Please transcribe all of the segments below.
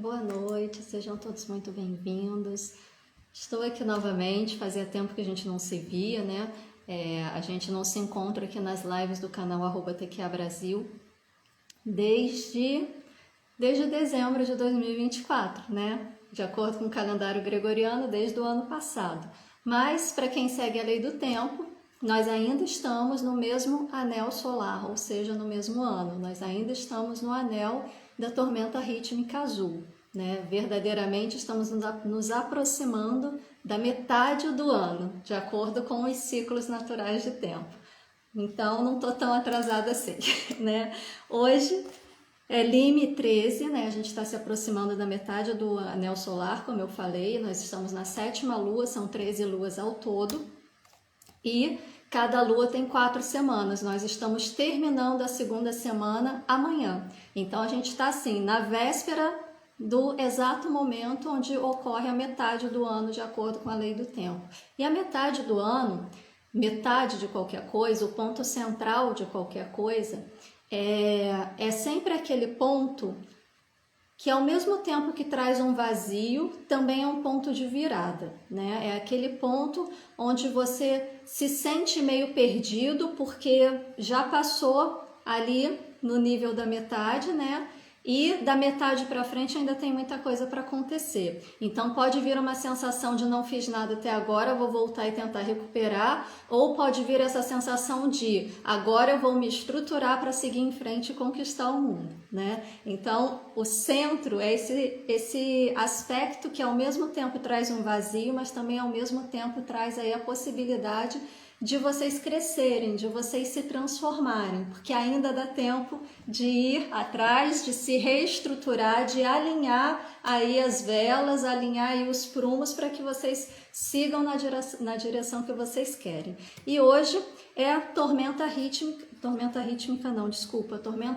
Boa noite, sejam todos muito bem-vindos. Estou aqui novamente, fazia tempo que a gente não se via, né? A gente não se encontra aqui nas lives do canal @TQA desde dezembro de 2024, né? De acordo com o calendário gregoriano, desde o ano passado. Mas, para quem segue a lei do tempo, nós ainda estamos no mesmo anel solar, ou seja, no mesmo ano. Nós ainda estamos no anel da tormenta rítmica azul, né? Verdadeiramente estamos nos aproximando da metade do ano, de acordo com os ciclos naturais de tempo. Então, não estou tão atrasada assim, né? Hoje é Lime 13, né? A gente está se aproximando da metade do anel solar, como eu falei. Nós estamos na 7ª lua, são 13 luas ao todo. E cada lua tem 4 semanas. Nós estamos terminando a 2ª semana amanhã. Então, a gente está assim, na véspera do exato momento onde ocorre a metade do ano, de acordo com a lei do tempo. E a metade do ano, metade de qualquer coisa, o ponto central de qualquer coisa, é sempre aquele ponto que, ao mesmo tempo que traz um vazio, também é um ponto de virada, né? É aquele ponto onde você se sente meio perdido porque já passou ali no nível da metade, né? E da metade para frente ainda tem muita coisa para acontecer. Então pode vir uma sensação de não fiz nada até agora, vou voltar e tentar recuperar, ou pode vir essa sensação de agora eu vou me estruturar para seguir em frente e conquistar o mundo, né? Então o centro é esse aspecto que ao mesmo tempo traz um vazio, mas também ao mesmo tempo traz aí a possibilidade de vocês crescerem, de vocês se transformarem, porque ainda dá tempo de ir atrás, de se reestruturar, de alinhar aí as velas, alinhar aí os prumos para que vocês sigam na direção que vocês querem. E hoje é a tormenta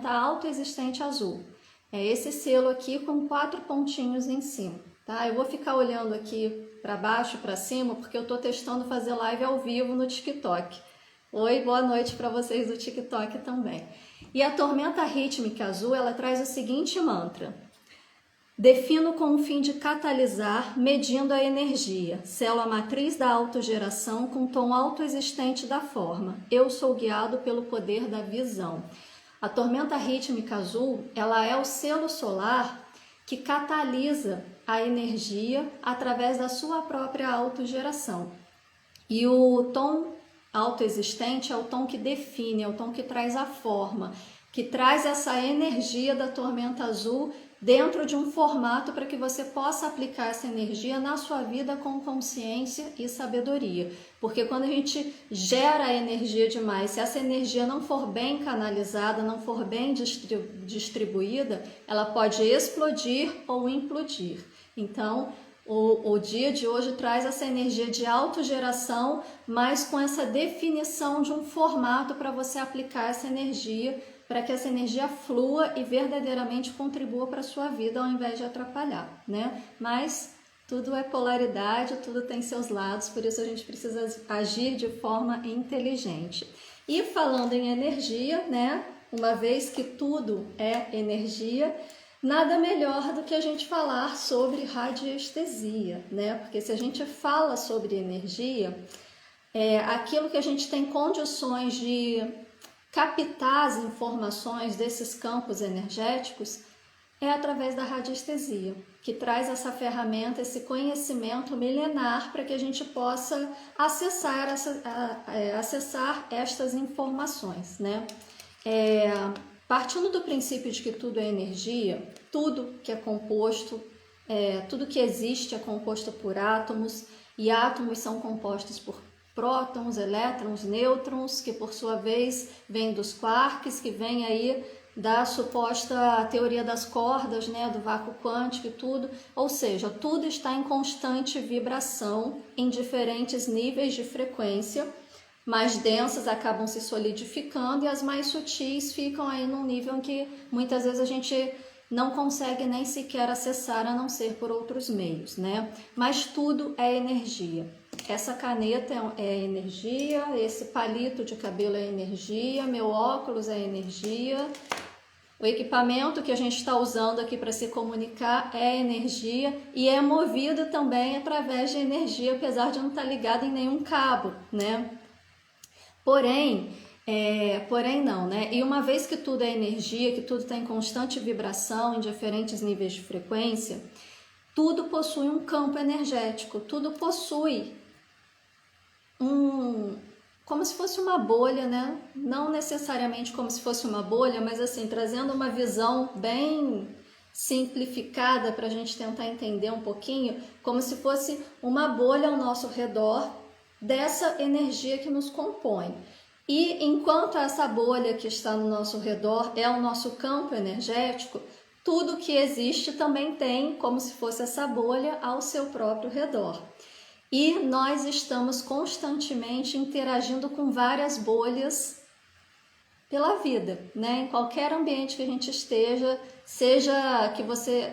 autoexistente azul. É esse selo aqui com 4 pontinhos em cima, tá? Eu vou ficar olhando aqui para baixo, para cima, porque eu estou testando fazer live ao vivo no TikTok. Oi, boa noite para vocês do TikTok também. E a tormenta rítmica azul, ela traz o seguinte mantra: defino com o fim de catalisar, medindo a energia, selo a matriz da autogeração com tom autoexistente da forma. Eu sou guiado pelo poder da visão. A tormenta rítmica azul, ela é o selo solar que catalisa a energia através da sua própria autogeração. E o tom autoexistente é o tom que define, é o tom que traz a forma, que traz essa energia da tormenta azul dentro de um formato para que você possa aplicar essa energia na sua vida com consciência e sabedoria. Porque quando a gente gera energia demais, se essa energia não for bem canalizada, não for bem distribuída, ela pode explodir ou implodir. Então, o dia de hoje traz essa energia de autogeração, mas com essa definição de um formato para você aplicar essa energia, para que essa energia flua e verdadeiramente contribua para a sua vida ao invés de atrapalhar, né? Mas tudo é polaridade, tudo tem seus lados, por isso a gente precisa agir de forma inteligente. E falando em energia, né? Uma vez que tudo é energia, nada melhor do que a gente falar sobre radiestesia, né? Porque se a gente fala sobre energia, aquilo que a gente tem condições de captar as informações desses campos energéticos é através da radiestesia, que traz essa ferramenta, esse conhecimento milenar para que a gente possa acessar estas informações, né? Partindo do princípio de que tudo é energia, tudo que é composto, tudo que existe é composto por átomos, e átomos são compostos por prótons, elétrons, nêutrons, que por sua vez vêm dos quarks, que vem aí da suposta teoria das cordas, né, do vácuo quântico e tudo. Ou seja, tudo está em constante vibração, em diferentes níveis de frequência. Mais densas acabam se solidificando e as mais sutis ficam aí num nível que muitas vezes a gente não consegue nem sequer acessar, a não ser por outros meios, né? Mas tudo é energia. Essa caneta é energia, esse palito de cabelo é energia, meu óculos é energia, O equipamento que a gente está usando aqui para se comunicar é energia e é movido também através de energia, apesar de não estar ligado em nenhum cabo, né? Porém não, né? E uma vez que tudo é energia, que tudo está em constante vibração, em diferentes níveis de frequência, tudo possui um campo energético, tudo possui como se fosse uma bolha, né? Não necessariamente como se fosse uma bolha, mas assim, trazendo uma visão bem simplificada para a gente tentar entender um pouquinho, como se fosse uma bolha ao nosso redor dessa energia que nos compõe. E enquanto essa bolha que está no nosso redor é o nosso campo energético, tudo que existe também tem, como se fosse essa bolha, ao seu próprio redor. E nós estamos constantemente interagindo com várias bolhas pela vida, né? Em qualquer ambiente que a gente esteja,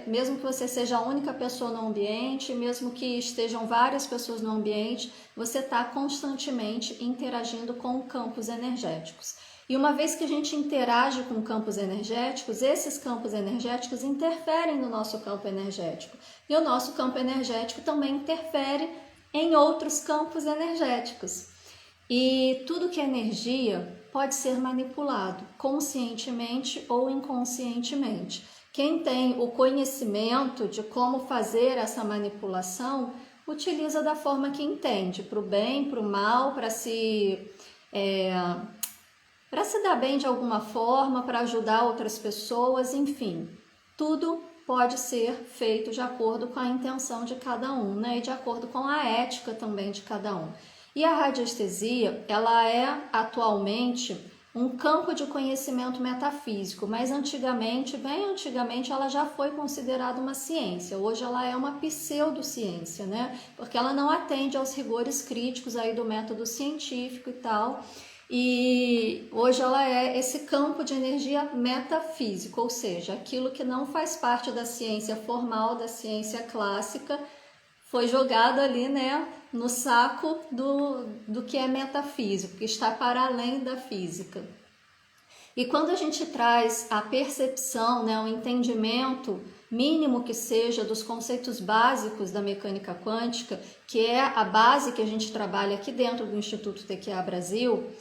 mesmo que você seja a única pessoa no ambiente, mesmo que estejam várias pessoas no ambiente, você está constantemente interagindo com campos energéticos. E uma vez que a gente interage com campos energéticos, esses campos energéticos interferem no nosso campo energético. E o nosso campo energético também interfere em outros campos energéticos. E tudo que é energia pode ser manipulado, conscientemente ou inconscientemente. Quem tem o conhecimento de como fazer essa manipulação, utiliza da forma que entende, para o bem, para o mal, para se dar bem de alguma forma, para ajudar outras pessoas, enfim. Tudo pode ser feito de acordo com a intenção de cada um, né? E de acordo com a ética também de cada um. E a radiestesia, ela é atualmente um campo de conhecimento metafísico, mas antigamente, bem antigamente, ela já foi considerada uma ciência. Hoje ela é uma pseudociência, né? Porque ela não atende aos rigores críticos aí do método científico e tal. E hoje ela é esse campo de energia metafísico, ou seja, aquilo que não faz parte da ciência formal, da ciência clássica, foi jogado ali, né, no saco do que é metafísico, que está para além da física. E quando a gente traz a percepção, né, o entendimento mínimo que seja dos conceitos básicos da mecânica quântica, que é a base que a gente trabalha aqui dentro do Instituto TQA Brasil,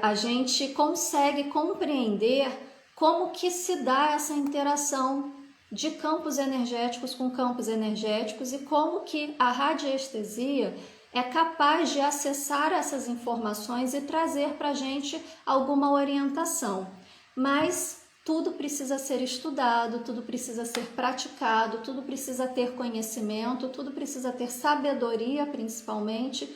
a gente consegue compreender como que se dá essa interação de campos energéticos com campos energéticos e como que a radiestesia é capaz de acessar essas informações e trazer para a gente alguma orientação. Mas tudo precisa ser estudado, tudo precisa ser praticado, tudo precisa ter conhecimento, tudo precisa ter sabedoria, principalmente,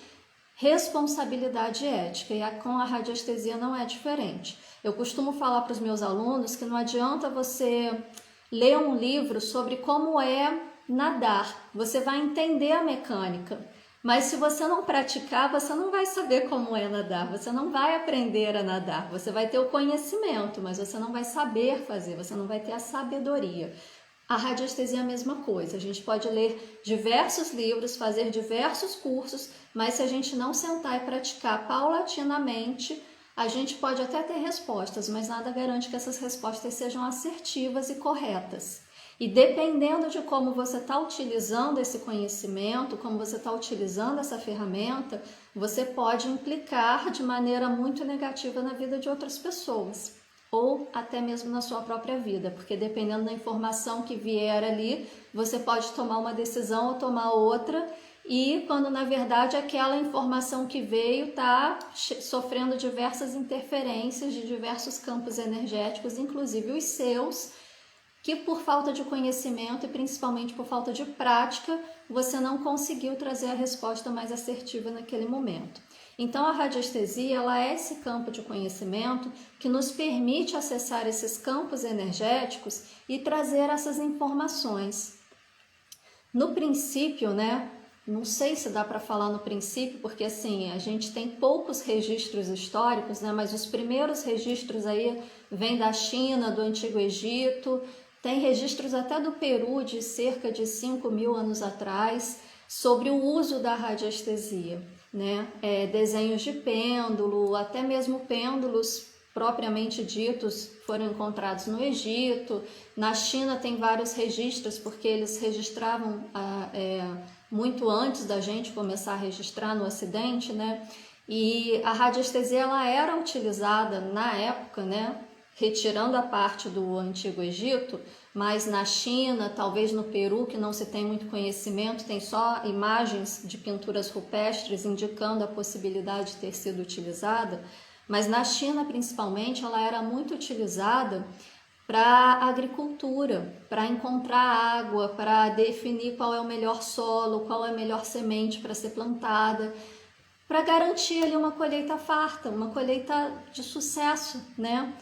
responsabilidade ética, e com a radiestesia não é diferente. Eu costumo falar para os meus alunos que não adianta você ler um livro sobre como é nadar, você vai entender a mecânica, mas se você não praticar, você não vai saber como é nadar, você não vai aprender a nadar, você vai ter o conhecimento, mas você não vai saber fazer, você não vai ter a sabedoria. A radiestesia é a mesma coisa, a gente pode ler diversos livros, fazer diversos cursos, mas se a gente não sentar e praticar paulatinamente, a gente pode até ter respostas, mas nada garante que essas respostas sejam assertivas e corretas. E dependendo de como você está utilizando esse conhecimento, como você está utilizando essa ferramenta, você pode implicar de maneira muito negativa na vida de outras pessoas, ou até mesmo na sua própria vida, porque dependendo da informação que vier ali, você pode tomar uma decisão ou tomar outra, e quando na verdade aquela informação que veio está sofrendo diversas interferências de diversos campos energéticos, inclusive os seus, que por falta de conhecimento e principalmente por falta de prática, você não conseguiu trazer a resposta mais assertiva naquele momento. Então a radiestesia, ela é esse campo de conhecimento que nos permite acessar esses campos energéticos e trazer essas informações. No princípio, né? Não sei se dá para falar no princípio, porque assim, a gente tem poucos registros históricos, né? Mas os primeiros registros aí vêm da China, do Antigo Egito, tem registros até do Peru de cerca de 5.000 anos atrás sobre o uso da radiestesia, né? Desenhos de pêndulo, até mesmo pêndulos propriamente ditos foram encontrados no Egito. Na China tem vários registros, porque eles registravam muito antes da gente começar a registrar no Ocidente, né? E a radiestesia ela era utilizada na época, né? Retirando a parte do Antigo Egito, mas na China, talvez no Peru, que não se tem muito conhecimento, tem só imagens de pinturas rupestres indicando a possibilidade de ter sido utilizada, mas na China principalmente ela era muito utilizada para agricultura, para encontrar água, para definir qual é o melhor solo, qual é a melhor semente para ser plantada, para garantir ali uma colheita farta, uma colheita de sucesso, né?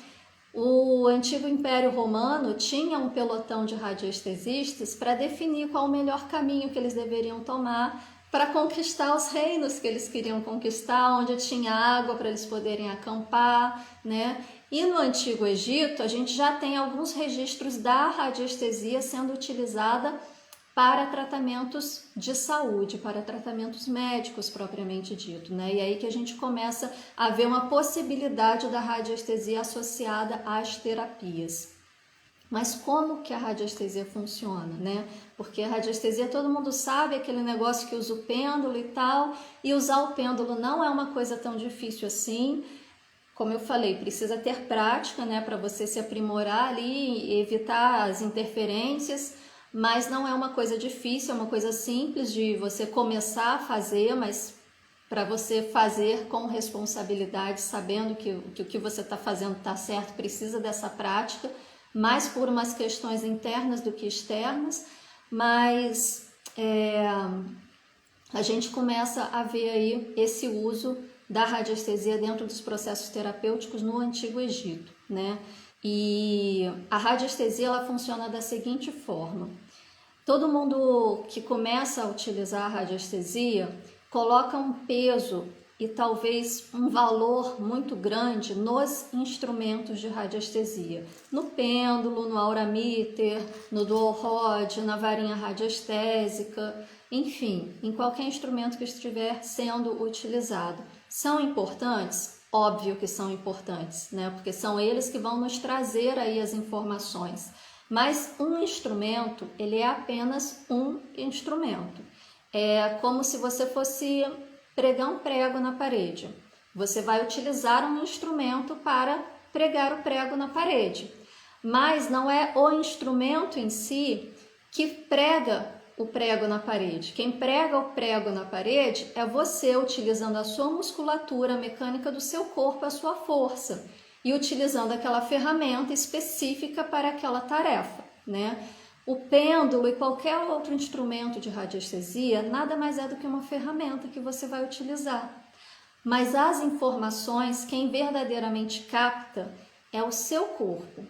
O antigo Império Romano tinha um pelotão de radiestesistas para definir qual o melhor caminho que eles deveriam tomar para conquistar os reinos que eles queriam conquistar, onde tinha água para eles poderem acampar, né? E no Antigo Egito, a gente já tem alguns registros da radiestesia sendo utilizada para tratamentos de saúde, para tratamentos médicos propriamente dito, né? E aí que a gente começa a ver uma possibilidade da radiestesia associada às terapias. Mas como que a radiestesia funciona, né? Porque a radiestesia todo mundo sabe, aquele negócio que usa o pêndulo e tal, e usar o pêndulo não é uma coisa tão difícil assim. Como eu falei, precisa ter prática, né, para você se aprimorar ali e evitar as interferências, mas não é uma coisa difícil, é uma coisa simples de você começar a fazer, mas para você fazer com responsabilidade, sabendo que o que você está fazendo está certo, precisa dessa prática, mais por umas questões internas do que externas, mas a gente começa a ver aí esse uso da radiestesia dentro dos processos terapêuticos no Antigo Egito, né? E a radiestesia ela funciona da seguinte forma: todo mundo que começa a utilizar a radiestesia coloca um peso e talvez um valor muito grande nos instrumentos de radiestesia, no pêndulo, no aurameter, no dual rod, na varinha radiestésica, enfim, em qualquer instrumento que estiver sendo utilizado. São importantes? Óbvio que são importantes, né? Porque são eles que vão nos trazer aí as informações. Mas um instrumento, ele é apenas um instrumento. É como se você fosse pregar um prego na parede. Você vai utilizar um instrumento para pregar o prego na parede. Mas não é o instrumento em si que prega o prego na parede. Quem prega o prego na parede é você, utilizando a sua musculatura, a mecânica do seu corpo, a sua força, e utilizando aquela ferramenta específica para aquela tarefa, né? O pêndulo e qualquer outro instrumento de radiestesia nada mais é do que uma ferramenta que você vai utilizar. Mas as informações, quem verdadeiramente capta é o seu corpo.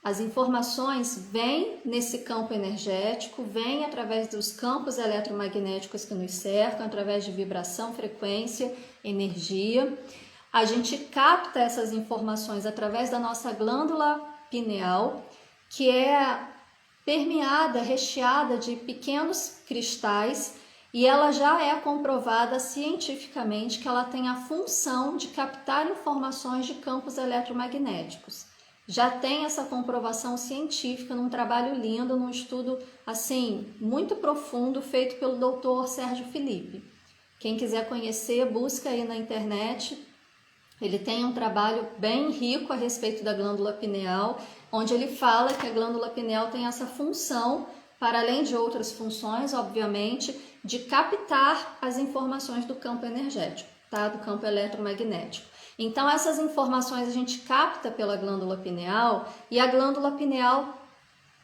As informações vêm nesse campo energético, vêm através dos campos eletromagnéticos que nos cercam, através de vibração, frequência, energia. A gente capta essas informações através da nossa glândula pineal, que é permeada, recheada de pequenos cristais, e ela já é comprovada cientificamente que ela tem a função de captar informações de campos eletromagnéticos. Já tem essa comprovação científica num trabalho lindo, num estudo assim muito profundo feito pelo Dr. Sérgio Felipe. Quem quiser conhecer, busca aí na internet. Ele tem um trabalho bem rico a respeito da glândula pineal, onde ele fala que a glândula pineal tem essa função, para além de outras funções, obviamente, de captar as informações do campo energético, tá? Do campo eletromagnético. Então, essas informações a gente capta pela glândula pineal e a glândula pineal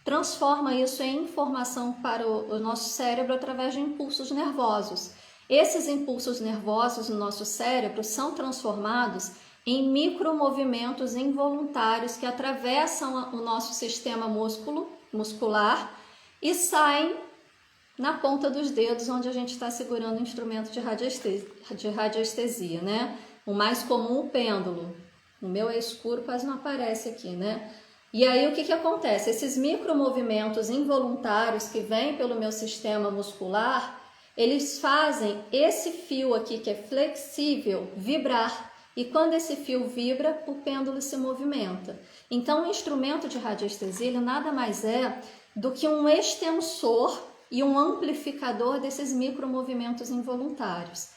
transforma isso em informação para o nosso cérebro através de impulsos nervosos. Esses impulsos nervosos no nosso cérebro são transformados em micromovimentos involuntários que atravessam o nosso sistema muscular e saem na ponta dos dedos, onde a gente está segurando o instrumento de radiestesia, né? O mais comum, o pêndulo. O meu é escuro, quase não aparece aqui, né? E aí o que acontece? Esses micromovimentos involuntários que vêm pelo meu sistema muscular, eles fazem esse fio aqui que é flexível vibrar. e quando esse fio vibra, o pêndulo se movimenta. Então, o instrumento de radiestesia ele nada mais é do que um extensor e um amplificador desses micromovimentos involuntários.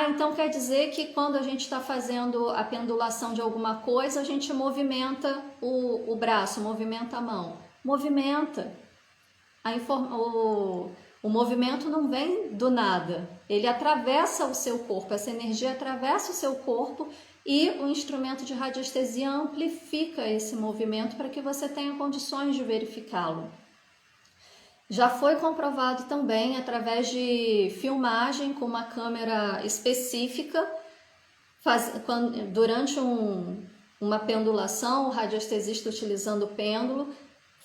Então quer dizer que quando a gente está fazendo a pendulação de alguma coisa, a gente movimenta o braço, movimenta a mão. Movimenta. O movimento não vem do nada, ele atravessa o seu corpo, essa energia atravessa o seu corpo e o instrumento de radiestesia amplifica esse movimento para que você tenha condições de verificá-lo. Já foi comprovado também através de filmagem com uma câmera específica, durante uma pendulação, o radiestesista utilizando o pêndulo,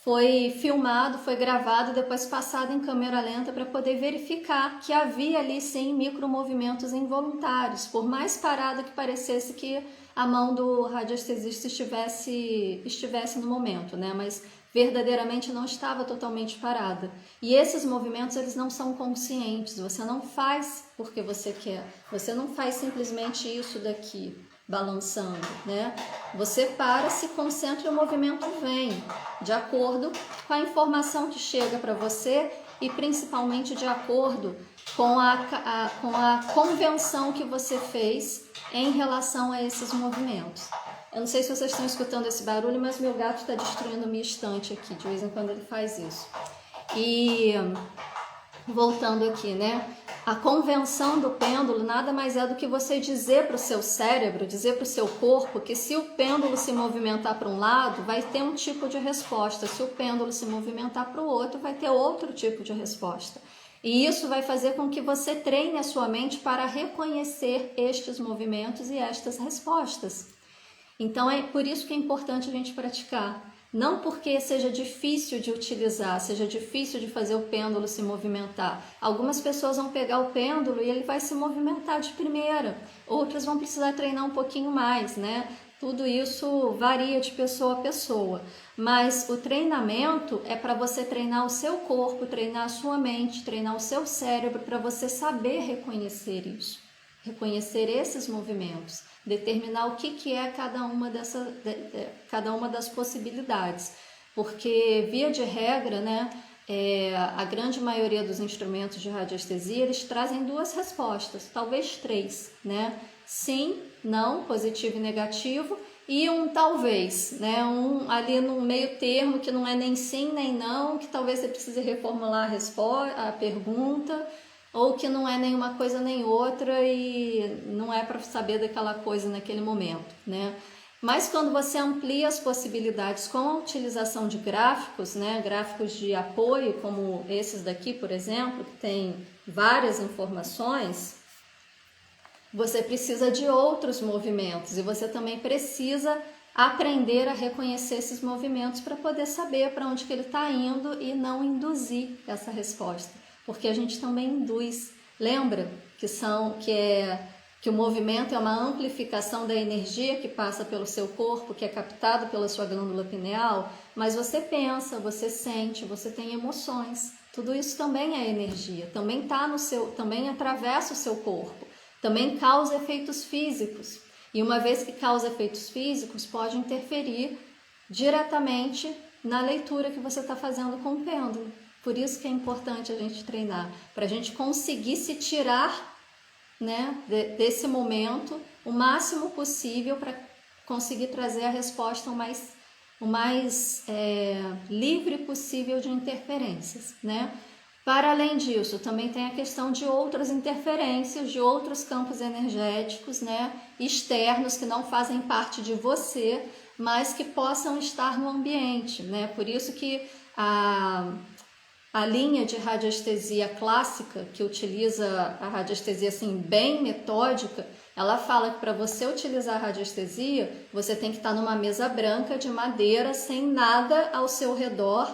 foi filmado, foi gravado e depois passado em câmera lenta para poder verificar que havia ali sim micromovimentos involuntários, por mais parado que parecesse que a mão do radiestesista estivesse no momento, né? Mas verdadeiramente não estava totalmente parada. E esses movimentos eles não são conscientes, você não faz porque você quer, você não faz simplesmente isso daqui, balançando, né? Você para, se concentra e o movimento vem, de acordo com a informação que chega para você e principalmente de acordo com a convenção que você fez em relação a esses movimentos. Eu não sei se vocês estão escutando esse barulho, mas meu gato está destruindo minha estante aqui, de vez em quando ele faz isso. E voltando aqui, né? A convenção do pêndulo nada mais é do que você dizer para o seu cérebro, dizer para o seu corpo que se o pêndulo se movimentar para um lado, vai ter um tipo de resposta. Se o pêndulo se movimentar para o outro, vai ter outro tipo de resposta. E isso vai fazer com que você treine a sua mente para reconhecer estes movimentos e estas respostas. Então é por isso que é importante a gente praticar. Não porque seja difícil de utilizar, seja difícil de fazer o pêndulo se movimentar. Algumas pessoas vão pegar o pêndulo e ele vai se movimentar de primeira. Outras vão precisar treinar um pouquinho mais, né? Tudo isso varia de pessoa a pessoa. Mas o treinamento é para você treinar o seu corpo, treinar a sua mente, treinar o seu cérebro para você saber reconhecer isso. Reconhecer esses movimentos, determinar o que é cada uma das possibilidades, porque via de regra, né, a grande maioria dos instrumentos de radiestesia eles trazem duas respostas, talvez três, né? Sim, não, positivo e negativo, e um talvez, né? Um ali no meio termo que não é nem sim nem não, que talvez você precise reformular a pergunta, ou que não é nenhuma coisa nem outra e não é para saber daquela coisa naquele momento, né? Mas quando você amplia as possibilidades com a utilização de gráficos, né? Gráficos de apoio, como esses daqui, por exemplo, que tem várias informações, você precisa de outros movimentos e você também precisa aprender a reconhecer esses movimentos para poder saber para onde que ele está indo e não induzir essa resposta. Porque a gente também induz. Lembra que o movimento é uma amplificação da energia que passa pelo seu corpo, que é captado pela sua glândula pineal, mas você pensa, você sente, você tem emoções. Tudo isso também é energia, também atravessa o seu corpo, também causa efeitos físicos. E uma vez que causa efeitos físicos, pode interferir diretamente na leitura que você está fazendo com o pêndulo. Por isso que é importante a gente treinar, para a gente conseguir se tirar, né, desse momento o máximo possível para conseguir trazer a resposta o mais livre possível de interferências, né? Para além disso, também tem a questão de outras interferências, de outros campos energéticos, né, externos que não fazem parte de você, mas que possam estar no ambiente, né? Por isso que a linha de radiestesia clássica, que utiliza a radiestesia assim, bem metódica, ela fala que para você utilizar a radiestesia, você tem que estar numa mesa branca de madeira, sem nada ao seu redor,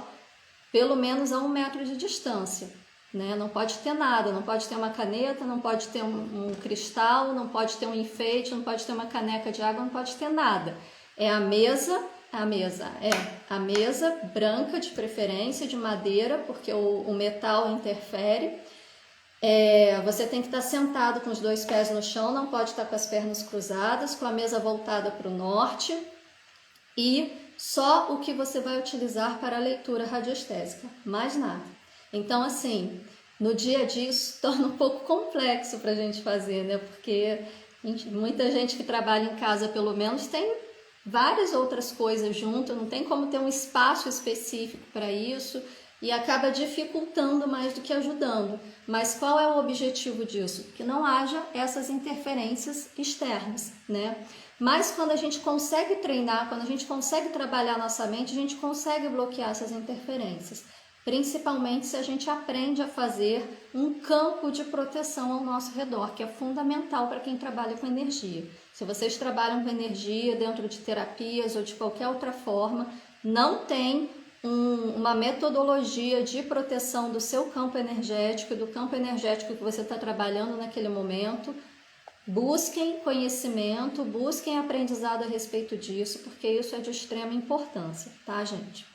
pelo menos a 1 metro de distância. Né? Não pode ter nada, não pode ter uma caneta, não pode ter um cristal, não pode ter um enfeite, não pode ter uma caneca de água, não pode ter nada. É a mesa branca, de preferência, de madeira, porque o metal interfere, Você tem que estar sentado com os 2 pés no chão, não pode estar com as pernas cruzadas, com a mesa voltada para o norte e só o que você vai utilizar para a leitura radiestésica, mais nada. Então, assim, no dia a dia isso torna um pouco complexo para a gente fazer, né? Porque muita gente que trabalha em casa, pelo menos, tem várias outras coisas junto, não tem como ter um espaço específico para isso e acaba dificultando mais do que ajudando. Mas qual é o objetivo disso? Que não haja essas interferências externas, né? Mas quando a gente consegue treinar, quando a gente consegue trabalhar nossa mente, a gente consegue bloquear essas interferências. Principalmente se a gente aprende a fazer um campo de proteção ao nosso redor, que é fundamental para quem trabalha com energia. Se vocês trabalham com energia dentro de terapias ou de qualquer outra forma, não tem uma metodologia de proteção do seu campo energético, do campo energético que você está trabalhando naquele momento. Busquem conhecimento, busquem aprendizado a respeito disso, porque isso é de extrema importância, tá, gente?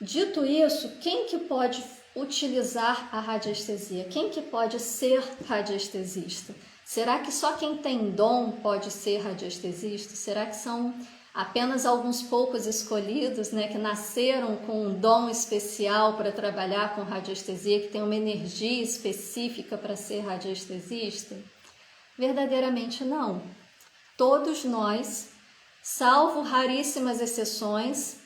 Dito isso, quem que pode utilizar a radiestesia? Quem que pode ser radiestesista? Será que só quem tem dom pode ser radiestesista? Será que são apenas alguns poucos escolhidos, né, que nasceram com um dom especial para trabalhar com radiestesia, que tem uma energia específica para ser radiestesista? Verdadeiramente não. Todos nós, salvo raríssimas exceções,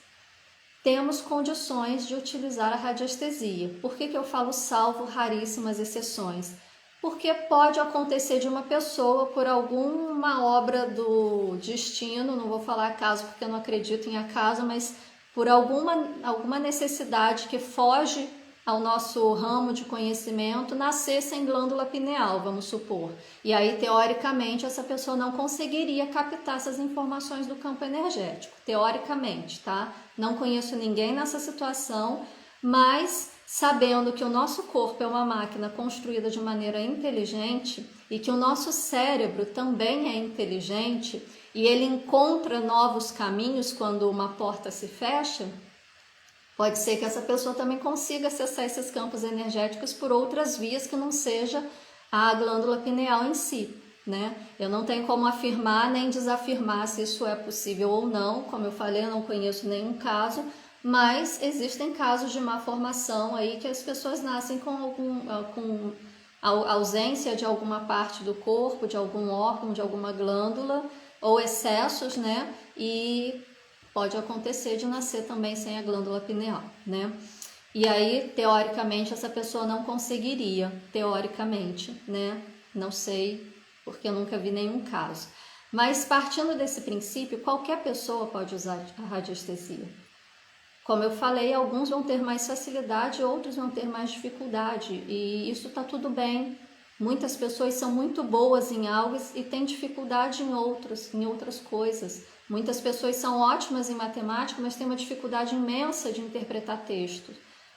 temos condições de utilizar a radiestesia. Por que eu falo salvo raríssimas exceções? Porque pode acontecer de uma pessoa, por alguma obra do destino, não vou falar acaso porque eu não acredito em acaso, mas por alguma necessidade que foge ao nosso ramo de conhecimento, nascer sem glândula pineal, vamos supor. E aí, teoricamente, essa pessoa não conseguiria captar essas informações do campo energético. Teoricamente, tá? Não conheço ninguém nessa situação, mas sabendo que o nosso corpo é uma máquina construída de maneira inteligente e que o nosso cérebro também é inteligente e ele encontra novos caminhos quando uma porta se fecha, pode ser que essa pessoa também consiga acessar esses campos energéticos por outras vias que não seja a glândula pineal em si, né? Eu não tenho como afirmar nem desafirmar se isso é possível ou não. Como eu falei, eu não conheço nenhum caso, mas existem casos de má formação aí que as pessoas nascem com a ausência de alguma parte do corpo, de algum órgão, de alguma glândula ou excessos, né? E pode acontecer de nascer também sem a glândula pineal, né? E aí, teoricamente, essa pessoa não conseguiria, teoricamente, né? Não sei, porque eu nunca vi nenhum caso. Mas partindo desse princípio, qualquer pessoa pode usar a radiestesia. Como eu falei, alguns vão ter mais facilidade, outros vão ter mais dificuldade, e isso tá tudo bem. Muitas pessoas são muito boas em algo e têm dificuldade em outras coisas. Muitas pessoas são ótimas em matemática, mas têm uma dificuldade imensa de interpretar texto.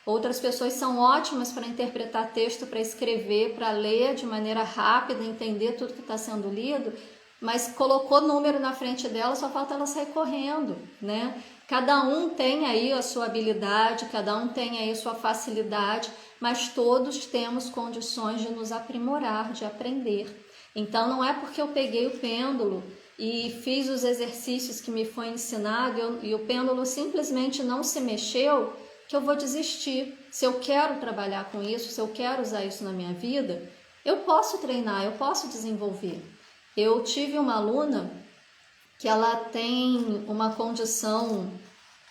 Outras pessoas são ótimas para interpretar texto, para escrever, para ler de maneira rápida, entender tudo que está sendo lido, mas colocou número na frente dela, só falta ela sair correndo, né? Cada um tem aí a sua habilidade, cada um tem aí a sua facilidade, mas todos temos condições de nos aprimorar, de aprender. Então não é porque eu peguei o pêndulo e fiz os exercícios que me foi ensinado e o pêndulo simplesmente não se mexeu, que eu vou desistir. Se eu quero trabalhar com isso, se eu quero usar isso na minha vida, eu posso treinar, eu posso desenvolver. Eu tive uma aluna que ela tem uma condição,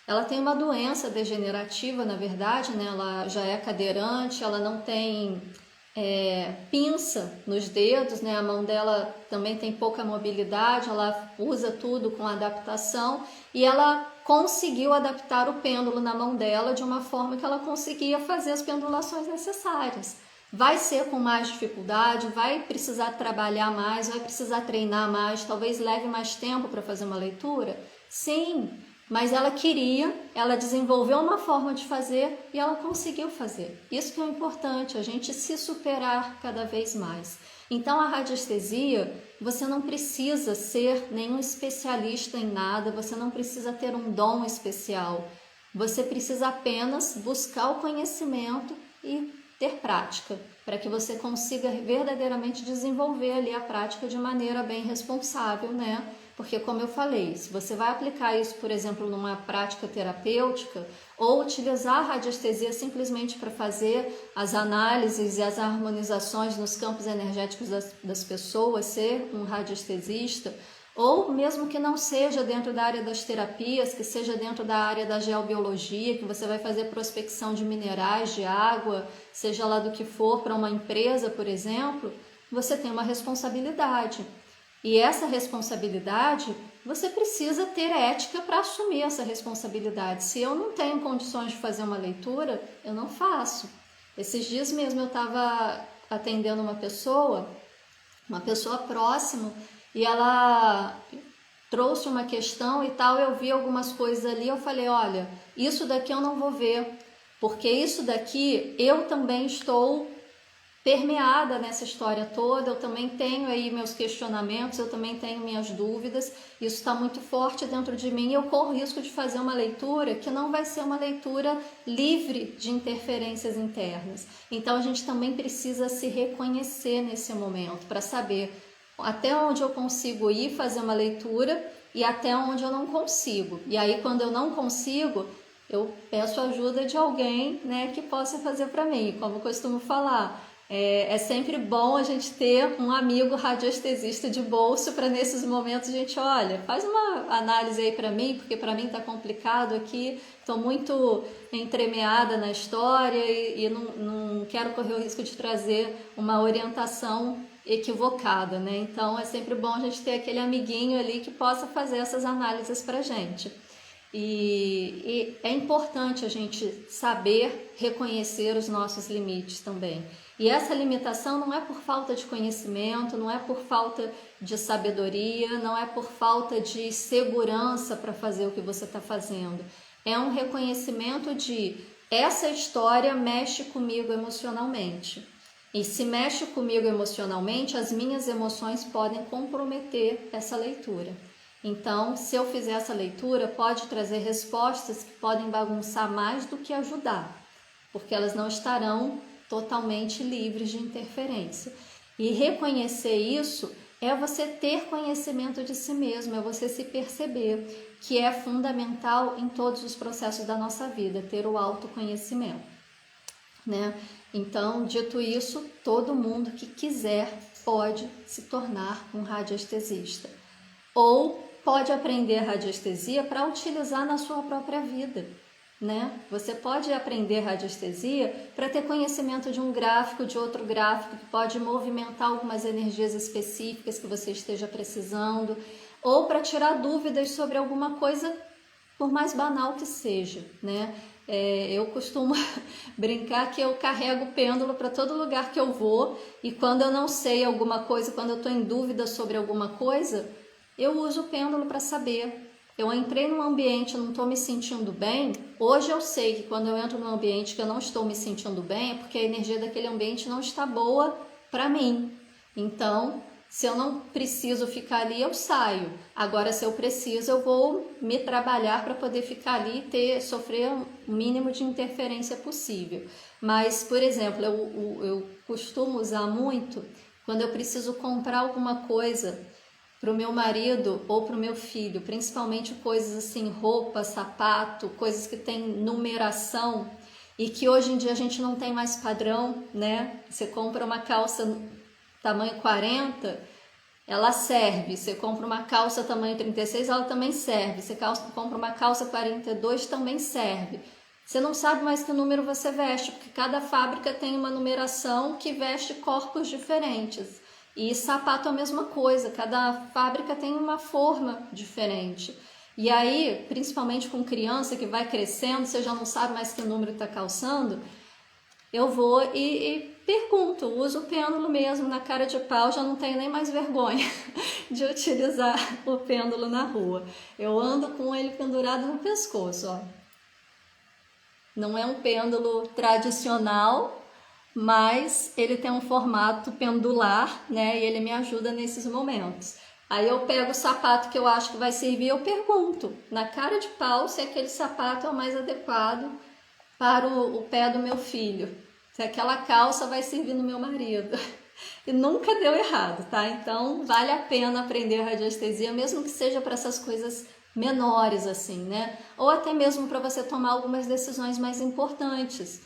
ela tem uma doença degenerativa, na verdade, né? Ela já é cadeirante, ela não tem pinça nos dedos, né? A mão dela também tem pouca mobilidade, ela usa tudo com adaptação e ela conseguiu adaptar o pêndulo na mão dela de uma forma que ela conseguia fazer as pendulações necessárias. Vai ser com mais dificuldade, vai precisar trabalhar mais, vai precisar treinar mais, talvez leve mais tempo para fazer uma leitura? Sim, mas ela queria, ela desenvolveu uma forma de fazer e ela conseguiu fazer. Isso que é importante, a gente se superar cada vez mais. Então a radiestesia, você não precisa ser nenhum especialista em nada, você não precisa ter um dom especial. Você precisa apenas buscar o conhecimento e ter prática, para que você consiga verdadeiramente desenvolver ali a prática de maneira bem responsável, né? Porque, como eu falei, se você vai aplicar isso, por exemplo, numa prática terapêutica, ou utilizar a radiestesia simplesmente para fazer as análises e as harmonizações nos campos energéticos das pessoas, ser um radiestesista, ou mesmo que não seja dentro da área das terapias, que seja dentro da área da geobiologia, que você vai fazer prospecção de minerais, de água, seja lá do que for, para uma empresa, por exemplo, você tem uma responsabilidade. E essa responsabilidade, você precisa ter ética para assumir essa responsabilidade. Se eu não tenho condições de fazer uma leitura, eu não faço. Esses dias mesmo eu estava atendendo uma pessoa próxima, e ela trouxe uma questão e tal, eu vi algumas coisas ali, eu falei, olha, isso daqui eu não vou ver, porque isso daqui eu também estou permeada nessa história toda, eu também tenho aí meus questionamentos, eu também tenho minhas dúvidas, isso está muito forte dentro de mim e eu corro risco de fazer uma leitura que não vai ser uma leitura livre de interferências internas. Então a gente também precisa se reconhecer nesse momento para saber até onde eu consigo ir fazer uma leitura e até onde eu não consigo. E aí quando eu não consigo, eu peço ajuda de alguém, né, que possa fazer para mim. Como eu costumo falar, é sempre bom a gente ter um amigo radiestesista de bolso para nesses momentos a gente, olha, faz uma análise aí para mim, porque para mim está complicado aqui, estou muito entremeada na história e não quero correr o risco de trazer uma orientação equivocada, né? Então é sempre bom a gente ter aquele amiguinho ali que possa fazer essas análises para a gente. E é importante a gente saber reconhecer os nossos limites também. E essa limitação não é por falta de conhecimento, não é por falta de sabedoria, não é por falta de segurança para fazer o que você está fazendo. É um reconhecimento de essa história mexe comigo emocionalmente. E se mexe comigo emocionalmente, as minhas emoções podem comprometer essa leitura. Então, se eu fizer essa leitura, pode trazer respostas que podem bagunçar mais do que ajudar, porque elas não estarão totalmente livres de interferência. E reconhecer isso é você ter conhecimento de si mesmo, é você se perceber, que é fundamental em todos os processos da nossa vida, ter o autoconhecimento, né? Então, dito isso, todo mundo que quiser pode se tornar um radiestesista. Ou pode aprender radiestesia para utilizar na sua própria vida, né? Você pode aprender radiestesia para ter conhecimento de um gráfico, de outro gráfico, que pode movimentar algumas energias específicas que você esteja precisando, ou para tirar dúvidas sobre alguma coisa, por mais banal que seja, né? Eu costumo brincar que eu carrego pêndulo para todo lugar que eu vou, e quando eu não sei alguma coisa, quando eu estou em dúvida sobre alguma coisa, eu uso o pêndulo para saber. Eu entrei num ambiente, eu não estou me sentindo bem. Hoje eu sei que quando eu entro num ambiente que eu não estou me sentindo bem, é porque a energia daquele ambiente não está boa para mim. Então, se eu não preciso ficar ali, eu saio. Agora, se eu preciso, eu vou me trabalhar para poder ficar ali e sofrer o mínimo de interferência possível. Mas, por exemplo, eu costumo usar muito quando eu preciso comprar alguma coisa para o meu marido ou para o meu filho, principalmente coisas assim, roupa, sapato, coisas que tem numeração e que hoje em dia a gente não tem mais padrão, né? Você compra uma calça tamanho 40, ela serve. Você compra uma calça tamanho 36, ela também serve. Você compra uma calça 42, também serve. Você não sabe mais que número você veste, porque cada fábrica tem uma numeração que veste corpos diferentes. E sapato é a mesma coisa, cada fábrica tem uma forma diferente. E aí, principalmente com criança que vai crescendo, você já não sabe mais que número está calçando, eu vou e pergunto, uso o pêndulo mesmo na cara de pau, já não tenho nem mais vergonha de utilizar o pêndulo na rua. Eu ando com ele pendurado no pescoço, ó. Não é um pêndulo tradicional, mas ele tem um formato pendular, né? E ele me ajuda nesses momentos. Aí eu pego o sapato que eu acho que vai servir, eu pergunto na cara de pau se aquele sapato é o mais adequado para o pé do meu filho, aquela calça vai servir no meu marido. E nunca deu errado, tá? Então vale a pena aprender radiestesia, mesmo que seja para essas coisas menores assim, né? Ou até mesmo para você tomar algumas decisões mais importantes.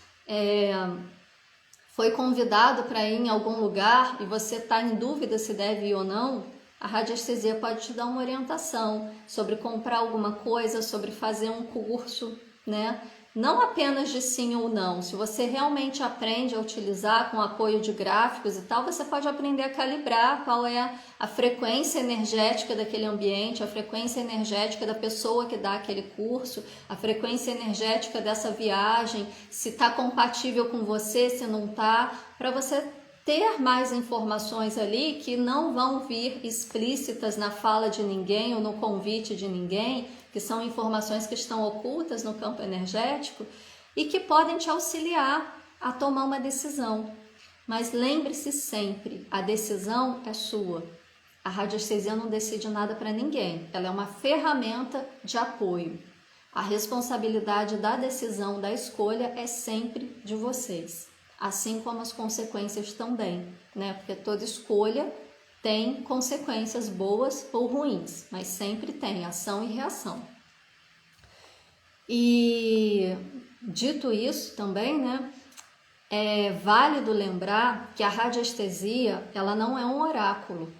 Foi convidado para ir em algum lugar e você está em dúvida se deve ir ou não, a radiestesia pode te dar uma orientação sobre comprar alguma coisa, sobre fazer um curso, né? Não apenas de sim ou não. Se você realmente aprende a utilizar com apoio de gráficos e tal, você pode aprender a calibrar qual é a frequência energética daquele ambiente, a frequência energética da pessoa que dá aquele curso, a frequência energética dessa viagem, se está compatível com você, se não está, para você ter mais informações ali que não vão vir explícitas na fala de ninguém ou no convite de ninguém, que são informações que estão ocultas no campo energético e que podem te auxiliar a tomar uma decisão. Mas lembre-se sempre, a decisão é sua. A radiestesia não decide nada para ninguém, ela é uma ferramenta de apoio. A responsabilidade da decisão, da escolha é sempre de vocês. Assim como as consequências também, né? Porque toda escolha tem consequências boas ou ruins, mas sempre tem ação e reação. E dito isso também, né? É válido lembrar que a radiestesia, ela não é um oráculo.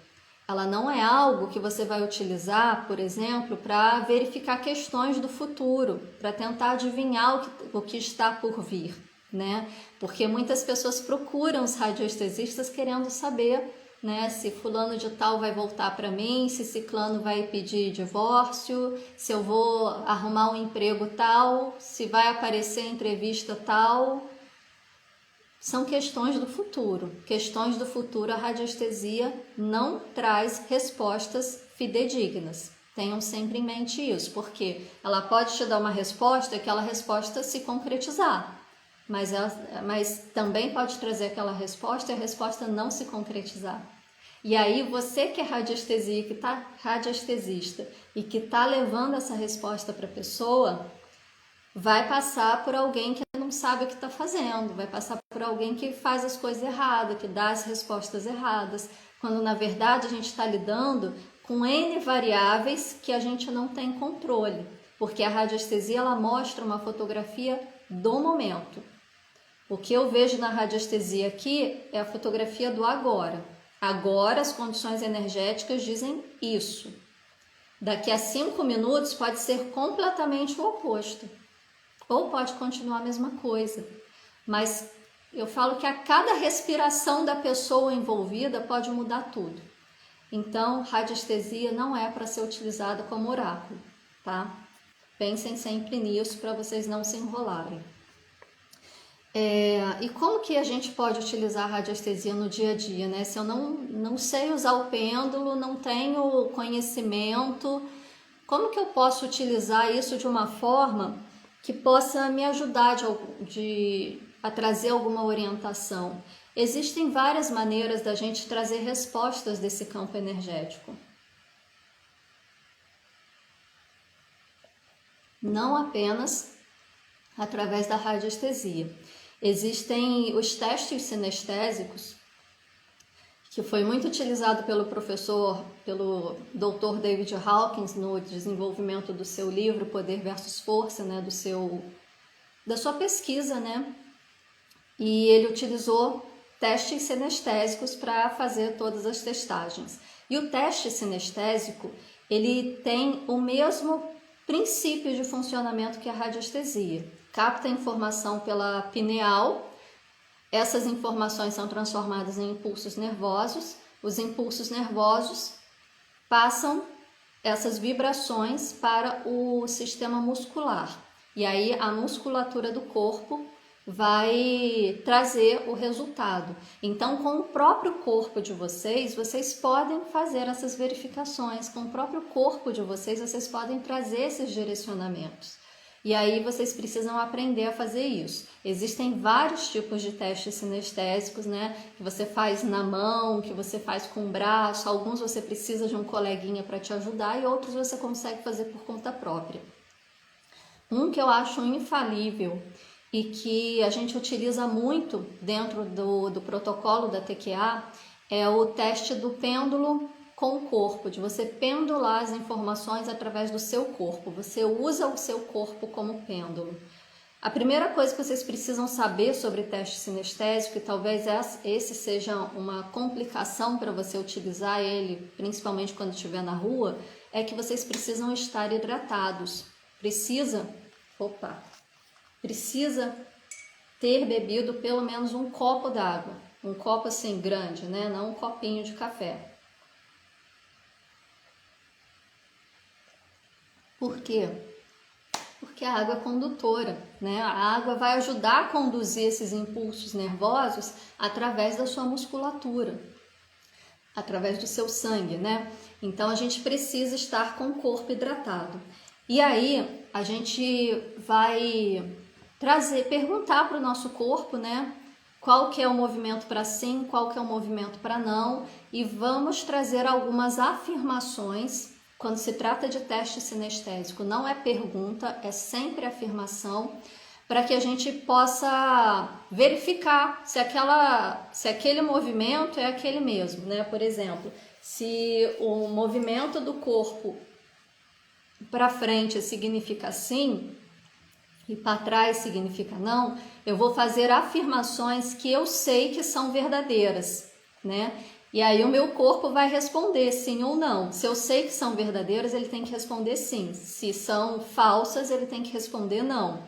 Ela não é algo que você vai utilizar, por exemplo, para verificar questões do futuro, para tentar adivinhar o que está por vir, né? Porque muitas pessoas procuram os radiestesistas querendo saber, né, se fulano de tal vai voltar para mim, se ciclano vai pedir divórcio, se eu vou arrumar um emprego tal, se vai aparecer entrevista tal. São questões do futuro. Questões do futuro, a radiestesia não traz respostas fidedignas. Tenham sempre em mente isso, porque ela pode te dar uma resposta e aquela resposta se concretizar, mas também pode trazer aquela resposta e a resposta não se concretizar. E aí você que é radiestesia, que tá radiestesista e que está levando essa resposta para a pessoa, vai passar por alguém que não sabe o que está fazendo, vai passar por alguém que faz as coisas erradas, que dá as respostas erradas, quando na verdade a gente está lidando com N variáveis que a gente não tem controle, porque a radiestesia ela mostra uma fotografia do momento. O que eu vejo na radiestesia aqui é a fotografia do agora. Agora as condições energéticas dizem isso. Daqui a 5 minutos pode ser completamente o oposto. Ou pode continuar a mesma coisa, mas eu falo que a cada respiração da pessoa envolvida pode mudar tudo. Então, radiestesia não é para ser utilizada como oráculo, tá? Pensem sempre nisso para vocês não se enrolarem. E como que a gente pode utilizar a radiestesia no dia a dia, né? Se eu não sei usar o pêndulo, não tenho conhecimento, como que eu posso utilizar isso de uma forma que possa me ajudar a trazer alguma orientação? Existem várias maneiras da gente trazer respostas desse campo energético. Não apenas através da radiestesia. Existem os testes sinestésicos, que foi muito utilizado pelo Dr. David Hawkins no desenvolvimento do seu livro Poder versus Força, né, da sua pesquisa, né? E ele utilizou testes sinestésicos para fazer todas as testagens. E o teste sinestésico, ele tem o mesmo princípio de funcionamento que a radiestesia. Capta a informação pela pineal. Essas informações são transformadas em impulsos nervosos. Os impulsos nervosos passam essas vibrações para o sistema muscular. E aí a musculatura do corpo vai trazer o resultado. Então, com o próprio corpo de vocês podem fazer essas verificações. Com o próprio corpo de vocês podem trazer esses direcionamentos. E aí vocês precisam aprender a fazer isso. Existem vários tipos de testes sinestésicos, né? Que você faz na mão, que você faz com o braço. Alguns você precisa de um coleguinha para te ajudar e outros você consegue fazer por conta própria. Um que eu acho infalível e que a gente utiliza muito dentro do protocolo da TQA é o teste do pêndulo com o corpo, de você pendular as informações através do seu corpo. Você usa o seu corpo como pêndulo. A primeira coisa que vocês precisam saber sobre teste sinestésico, e talvez esse seja uma complicação para você utilizar ele, principalmente quando estiver na rua, é que vocês precisam estar hidratados. Precisa ter bebido pelo menos um copo d'água. Um copo assim grande, né? Não um copinho de café. Por quê? Porque a água é condutora, né? A água vai ajudar a conduzir esses impulsos nervosos através da sua musculatura, através do seu sangue, né? Então a gente precisa estar com o corpo hidratado. E aí a gente vai perguntar para o nosso corpo, né? Qual que é o movimento para sim, qual que é o movimento para não, e vamos trazer algumas afirmações. Quando se trata de teste sinestésico, não é pergunta, é sempre afirmação, para que a gente possa verificar se aquele movimento é aquele mesmo, né? Por exemplo, se o movimento do corpo para frente significa sim e para trás significa não, eu vou fazer afirmações que eu sei que são verdadeiras, né? E aí o meu corpo vai responder sim ou não. Se eu sei que são verdadeiras, ele tem que responder sim. Se são falsas, ele tem que responder não.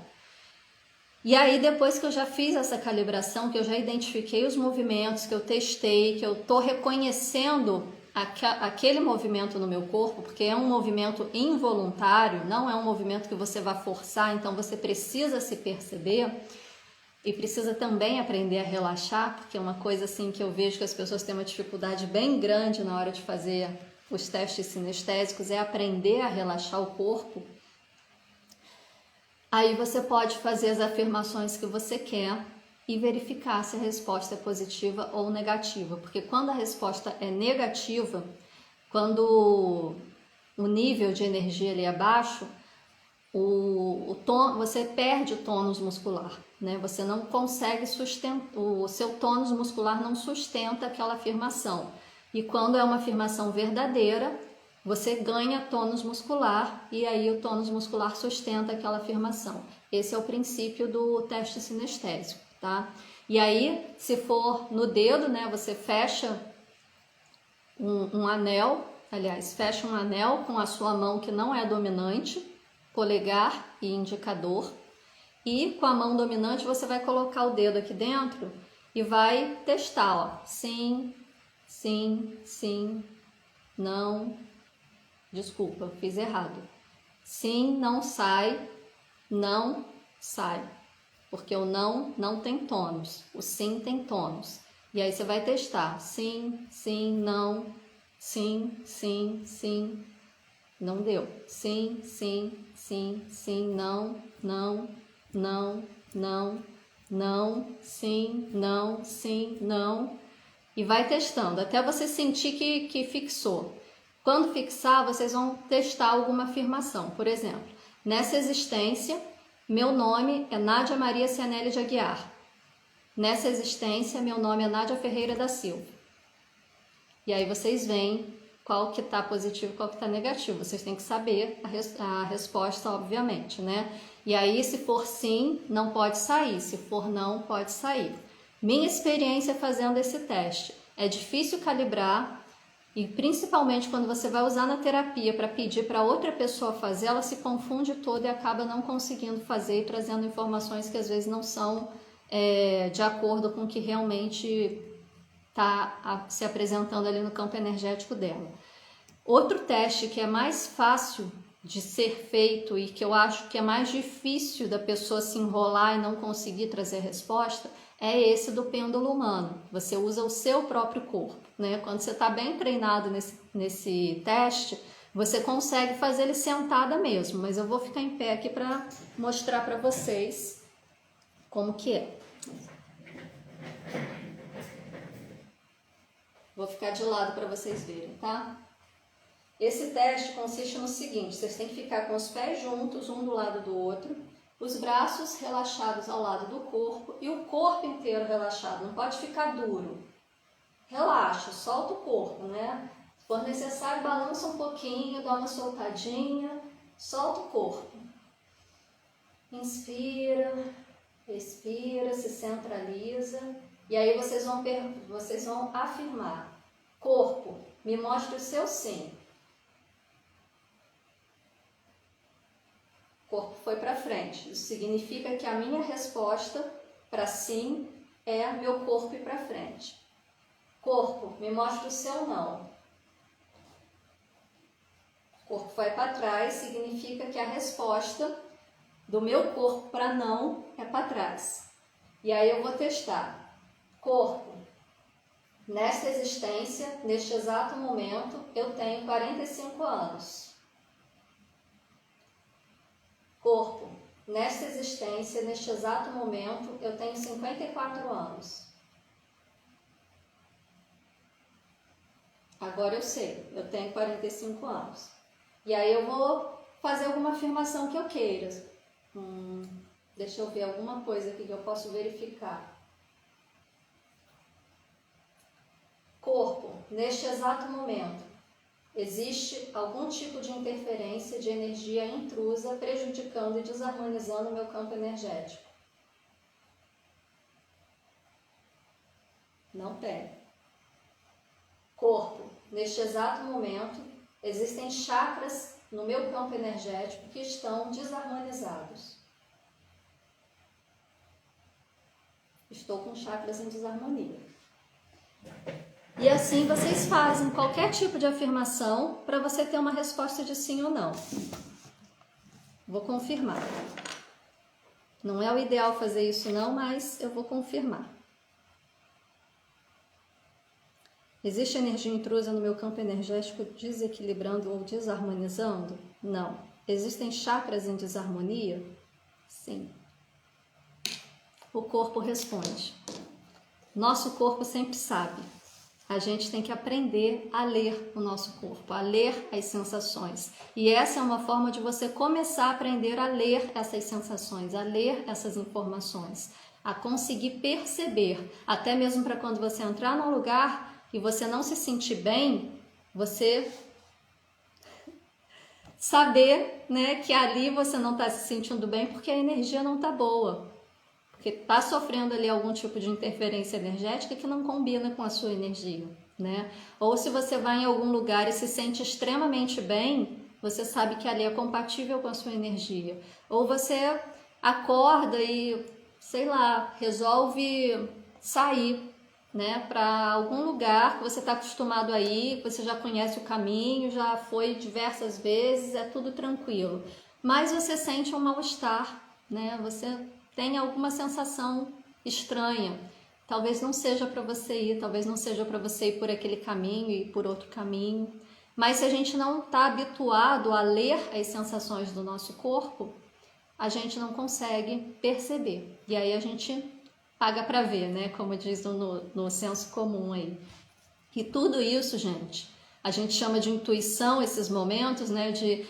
E aí depois que eu já fiz essa calibração, que eu já identifiquei os movimentos, que eu testei, que eu estou reconhecendo aquele movimento no meu corpo, porque é um movimento involuntário, não é um movimento que você vai forçar, então você precisa se perceber. E precisa também aprender a relaxar, porque é uma coisa assim que eu vejo que as pessoas têm uma dificuldade bem grande na hora de fazer os testes sinestésicos, é aprender a relaxar o corpo. Aí você pode fazer as afirmações que você quer e verificar se a resposta é positiva ou negativa, porque quando a resposta é negativa, quando o nível de energia ali é baixo, você perde o tônus muscular, né? Você não consegue sustentar, o seu tônus muscular não sustenta aquela afirmação. E quando é uma afirmação verdadeira, você ganha tônus muscular e aí o tônus muscular sustenta aquela afirmação. Esse é o princípio do teste sinestésico, tá? E aí, se for no dedo, né? Você fecha um anel, fecha um anel com a sua mão que não é dominante, polegar e indicador, e com a mão dominante você vai colocar o dedo aqui dentro e vai testar, ó, sim, sim, sim, não, desculpa, fiz errado, sim, não sai, porque o não tem tônus, o sim tem tônus, e aí você vai testar, sim, sim, não, sim, sim, sim, não deu. Sim, sim, sim, sim, não, não, não, não, não, sim, não. E vai testando até você sentir que fixou. Quando fixar, vocês vão testar alguma afirmação. Por exemplo, nessa existência, meu nome é Nádia Maria Cianelli de Aguiar. Nessa existência, meu nome é Nádia Ferreira da Silva. E aí vocês veem qual que está positivo e qual que está negativo. Vocês têm que saber a resposta, obviamente, né? E aí, se for sim, não pode sair. Se for não, pode sair. Minha experiência fazendo esse teste. É difícil calibrar e principalmente quando você vai usar na terapia para pedir para outra pessoa fazer, ela se confunde toda e acaba não conseguindo fazer e trazendo informações que às vezes não são de acordo com o que realmente está se apresentando ali no campo energético dela. Outro teste que é mais fácil de ser feito e que eu acho que é mais difícil da pessoa se enrolar e não conseguir trazer resposta é esse do pêndulo humano. Você usa o seu próprio corpo, né? Quando você está bem treinado nesse teste, você consegue fazer ele sentada mesmo, mas eu vou ficar em pé aqui para mostrar para vocês como que é. Vou ficar de lado para vocês verem, tá? Esse teste consiste no seguinte, vocês têm que ficar com os pés juntos, um do lado do outro, Os braços relaxados ao lado do corpo e o corpo inteiro relaxado, não pode ficar duro. Relaxa, solta o corpo, né? Se for necessário, balança um pouquinho, dá uma soltadinha, solta o corpo. Inspira, expira, se centraliza. E aí vocês vão afirmar: corpo, me mostre o seu sim. O corpo foi para frente. Isso significa que a minha resposta para sim é meu corpo ir para frente. Corpo, me mostre o seu não. O corpo vai para trás, significa que a resposta do meu corpo para não é para trás. E aí eu vou testar. Corpo, nesta existência, neste exato momento, eu tenho 45 anos. Corpo, nesta existência, neste exato momento, eu tenho 54 anos. Agora eu sei, eu tenho 45 anos. E aí eu vou fazer alguma afirmação que eu queira. Deixa eu ver alguma coisa aqui que eu posso verificar. Corpo, neste exato momento, existe algum tipo de interferência de energia intrusa prejudicando e desarmonizando o meu campo energético? Não tem. Corpo, neste exato momento, existem chakras no meu campo energético que estão desarmonizados. Estou com chakras em desarmonia. E assim vocês fazem qualquer tipo de afirmação para você ter uma resposta de sim ou não. Vou confirmar. Não é o ideal fazer isso não, mas eu vou confirmar. Existe energia intrusa no meu campo energético desequilibrando ou desarmonizando? Não. Existem chakras em desarmonia? Sim. O corpo responde. Nosso corpo sempre sabe. A gente tem que aprender a ler o nosso corpo, a ler as sensações. E essa é uma forma de você começar a aprender a ler essas sensações, a ler essas informações, a conseguir perceber, até mesmo para quando você entrar num lugar e você não se sentir bem, você saber, né, que ali você não está se sentindo bem porque a energia não está boa. Porque está sofrendo ali algum tipo de interferência energética que não combina com a sua energia, né? Ou se você vai em algum lugar e se sente extremamente bem, você sabe que ali é compatível com a sua energia. Ou você acorda e, sei lá, resolve sair, né, para algum lugar que você está acostumado a ir, que você já conhece o caminho, já foi diversas vezes, é tudo tranquilo. Mas você sente um mal-estar, né? Você tem alguma sensação estranha. Talvez não seja para você ir, talvez não seja para você ir por aquele caminho e por outro caminho. Mas se a gente não está habituado a ler as sensações do nosso corpo, a gente não consegue perceber. E aí a gente paga para ver, né? Como diz no senso comum aí. E tudo isso, gente, a gente chama de intuição, esses momentos, né? De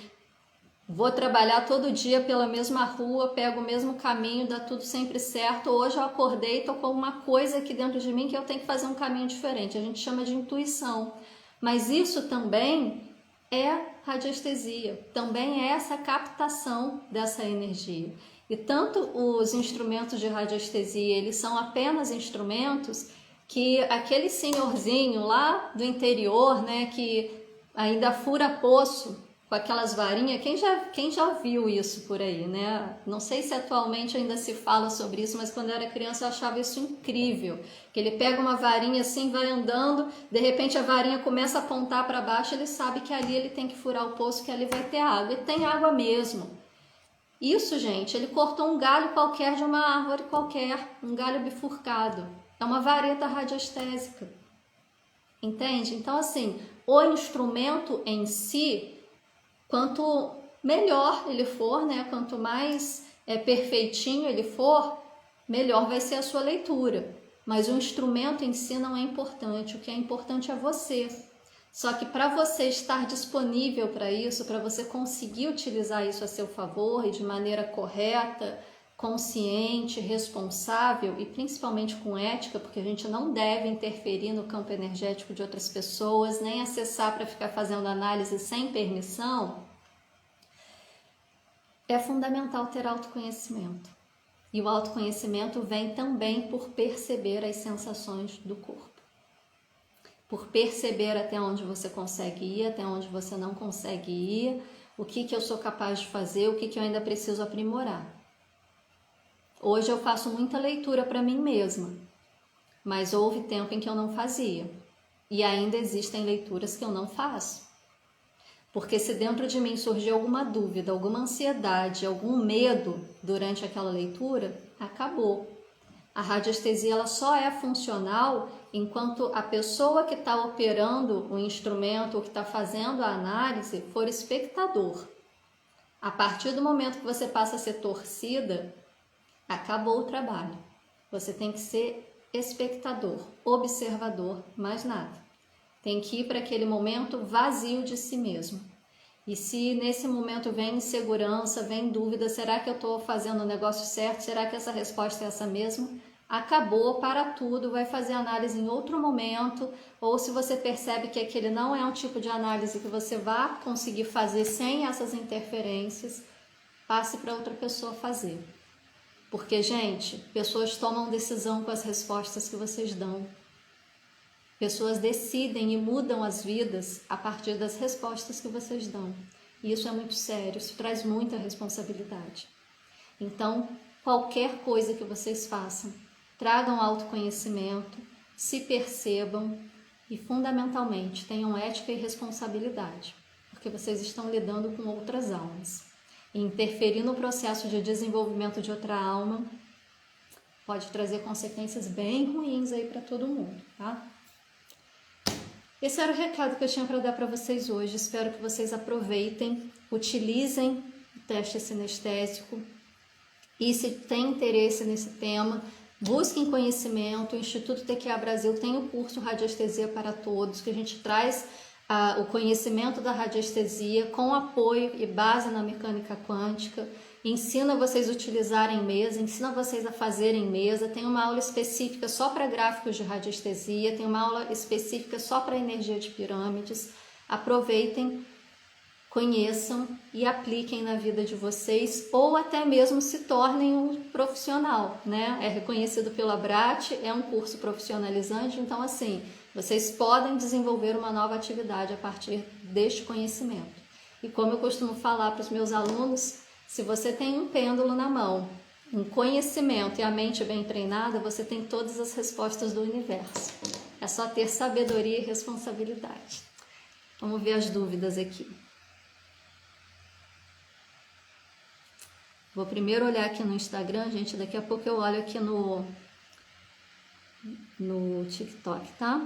vou trabalhar todo dia pela mesma rua, pego o mesmo caminho, dá tudo sempre certo. Hoje eu acordei e tô com uma coisa aqui dentro de mim que eu tenho que fazer um caminho diferente. A gente chama de intuição. Mas isso também é radiestesia, também é essa captação dessa energia. E tanto os instrumentos de radiestesia, eles são apenas instrumentos que aquele senhorzinho lá do interior, né, que ainda fura poço com aquelas varinhas, quem já viu isso por aí, né? Não sei se atualmente ainda se fala sobre isso, mas quando eu era criança eu achava isso incrível, que ele pega uma varinha assim, vai andando, de repente a varinha começa a apontar para baixo, ele sabe que ali ele tem que furar o poço, que ali vai ter água, e tem água mesmo. Isso, gente, ele cortou um galho qualquer de uma árvore qualquer, um galho bifurcado, é uma vareta radiestésica, entende? Então assim, o instrumento em si, quanto melhor ele for, né? Quanto mais perfeitinho ele for, melhor vai ser a sua leitura. Mas o instrumento em si não é importante. O que é importante é você. Só que para você estar disponível para isso, para você conseguir utilizar isso a seu favor e de maneira correta, consciente, responsável e principalmente com ética, porque a gente não deve interferir no campo energético de outras pessoas, nem acessar para ficar fazendo análise sem permissão, é fundamental ter autoconhecimento. E o autoconhecimento vem também por perceber as sensações do corpo. Por perceber até onde você consegue ir, até onde você não consegue ir, o que eu sou capaz de fazer, o que eu ainda preciso aprimorar. Hoje eu faço muita leitura para mim mesma, mas houve tempo em que eu não fazia. E ainda existem leituras que eu não faço. Porque se dentro de mim surgir alguma dúvida, alguma ansiedade, algum medo durante aquela leitura, acabou. A radiestesia ela só é funcional enquanto a pessoa que está operando o instrumento ou que está fazendo a análise for espectador. A partir do momento que você passa a ser torcida, acabou o trabalho. Você tem que ser espectador, observador, mais nada. Tem que ir para aquele momento vazio de si mesmo. E se nesse momento vem insegurança, vem dúvida, será que eu estou fazendo o negócio certo? Será que essa resposta é essa mesmo? Acabou, para tudo, vai fazer análise em outro momento, ou se você percebe que aquele não é um tipo de análise que você vai conseguir fazer sem essas interferências, passe para outra pessoa fazer. Porque, gente, pessoas tomam decisão com as respostas que vocês dão. Pessoas decidem e mudam as vidas a partir das respostas que vocês dão. E isso é muito sério, isso traz muita responsabilidade. Então, qualquer coisa que vocês façam, tragam autoconhecimento, se percebam e, fundamentalmente, tenham ética e responsabilidade, porque vocês estão lidando com outras almas. E interferir no processo de desenvolvimento de outra alma pode trazer consequências bem ruins aí para todo mundo, tá? Esse era o recado que eu tinha para dar para vocês hoje. Espero que vocês aproveitem, utilizem o teste sinestésico e, se tem interesse nesse tema, busquem conhecimento. O Instituto TQA Brasil tem o curso Radiestesia para Todos, que a gente traz o conhecimento da radiestesia com apoio e base na mecânica quântica. Ensina vocês a utilizarem mesa, ensina vocês a fazerem mesa. Tem uma aula específica só para gráficos de radiestesia, tem uma aula específica só para energia de pirâmides. Aproveitem, conheçam e apliquem na vida de vocês, ou até mesmo se tornem um profissional, né? É reconhecido pela ABRAT, é um curso profissionalizante, então assim, vocês podem desenvolver uma nova atividade a partir deste conhecimento. E como eu costumo falar para os meus alunos, se você tem um pêndulo na mão, um conhecimento e a mente bem treinada, você tem todas as respostas do universo. É só ter sabedoria e responsabilidade. Vamos ver as dúvidas aqui. Vou primeiro olhar aqui no Instagram, gente, daqui a pouco eu olho aqui no TikTok, tá?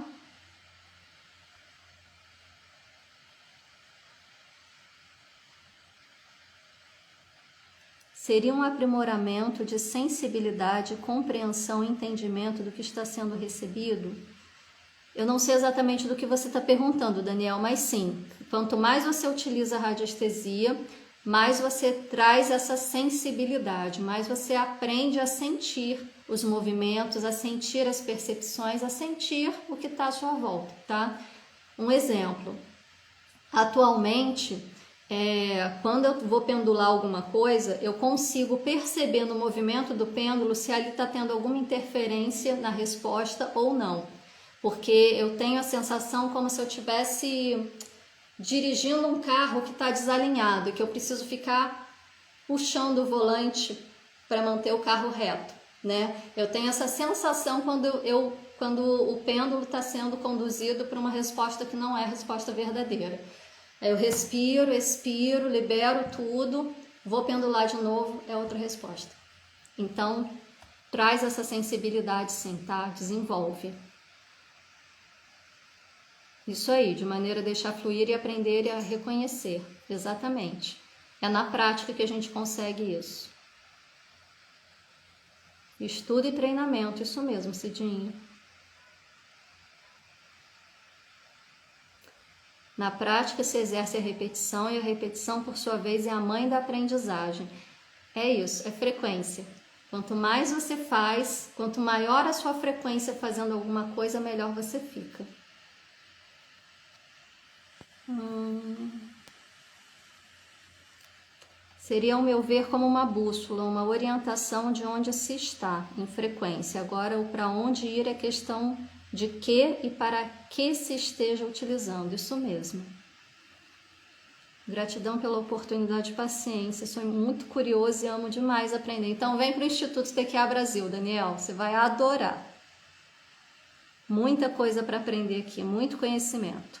Seria um aprimoramento de sensibilidade, compreensão e entendimento do que está sendo recebido? Eu não sei exatamente do que você está perguntando, Daniel, mas sim, quanto mais você utiliza a radiestesia, mais você traz essa sensibilidade, mais você aprende a sentir os movimentos, a sentir as percepções, a sentir o que está à sua volta, tá? Um exemplo, atualmente, quando eu vou pendular alguma coisa, eu consigo perceber no movimento do pêndulo se ali está tendo alguma interferência na resposta ou não, porque eu tenho a sensação como se eu estivesse dirigindo um carro que está desalinhado e que eu preciso ficar puxando o volante para manter o carro reto, né? Eu tenho essa sensação quando o pêndulo está sendo conduzido para uma resposta que não é a resposta verdadeira. Eu respiro, expiro, libero tudo, vou pendular de novo, é outra resposta. Então, traz essa sensibilidade sim, tá? Desenvolve. Isso aí, de maneira a deixar fluir e aprender a reconhecer. Exatamente. É na prática que a gente consegue isso. Estudo e treinamento, isso mesmo, Cidinho. Na prática se exerce a repetição e a repetição, por sua vez, é a mãe da aprendizagem. É isso, é frequência. Quanto mais você faz, quanto maior a sua frequência fazendo alguma coisa, melhor você fica. Seria, ao meu ver, como uma bússola, uma orientação de onde se está, em frequência. Agora, o para onde ir é questão de que e para que se esteja utilizando. Isso mesmo. Gratidão pela oportunidade e paciência. Sou muito curioso e amo demais aprender. Então, vem para o Instituto TQA Brasil, Daniel. Você vai adorar. Muita coisa para aprender aqui, muito conhecimento.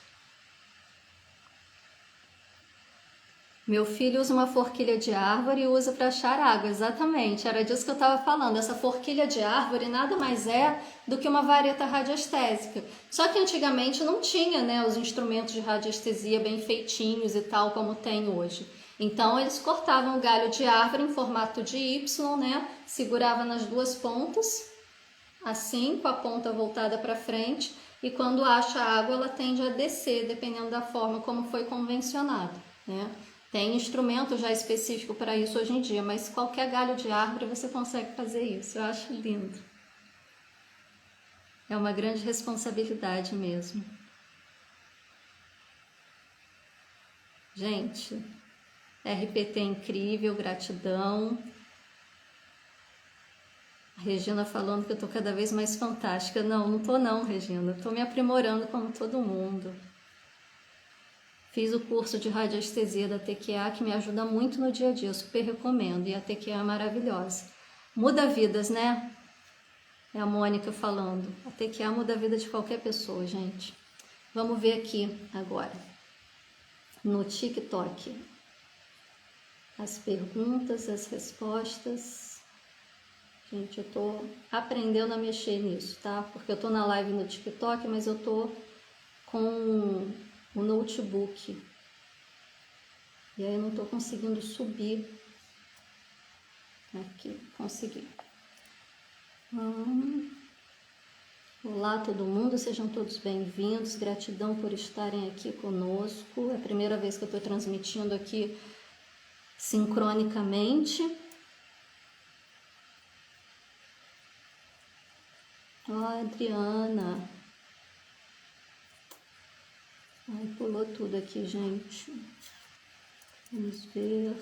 Meu filho usa uma forquilha de árvore e usa para achar água. Exatamente, era disso que eu estava falando. Essa forquilha de árvore nada mais é do que uma vareta radiestésica. Só que antigamente não tinha, né, os instrumentos de radiestesia bem feitinhos e tal como tem hoje. Então eles cortavam o galho de árvore em formato de Y, né, segurava nas duas pontas, assim, com a ponta voltada para frente, e quando acha a água ela tende a descer, dependendo da forma como foi convencionado, né? Tem instrumento já específico para isso hoje em dia, mas qualquer galho de árvore você consegue fazer isso. Eu acho lindo. É uma grande responsabilidade mesmo. Gente, RPT é incrível, gratidão. A Regina falando que eu tô cada vez mais fantástica. Não tô não, Regina. Eu tô me aprimorando como todo mundo. Fiz o curso de radiestesia da TQA, que me ajuda muito no dia a dia, super recomendo, e a TQA é maravilhosa. Muda vidas, né? É a Mônica falando. A TQA muda a vida de qualquer pessoa, gente. Vamos ver aqui agora, no TikTok, as perguntas, as respostas. Gente, eu tô aprendendo a mexer nisso, tá? Porque eu tô na live no TikTok, mas eu tô com o notebook e aí eu não tô conseguindo subir aqui. Consegui. Olá todo mundo, sejam todos bem-vindos, gratidão por estarem aqui conosco. É a primeira vez que eu tô transmitindo aqui sincronicamente. Ó, Adriana. Ai, pulou tudo aqui, gente. Vamos ver.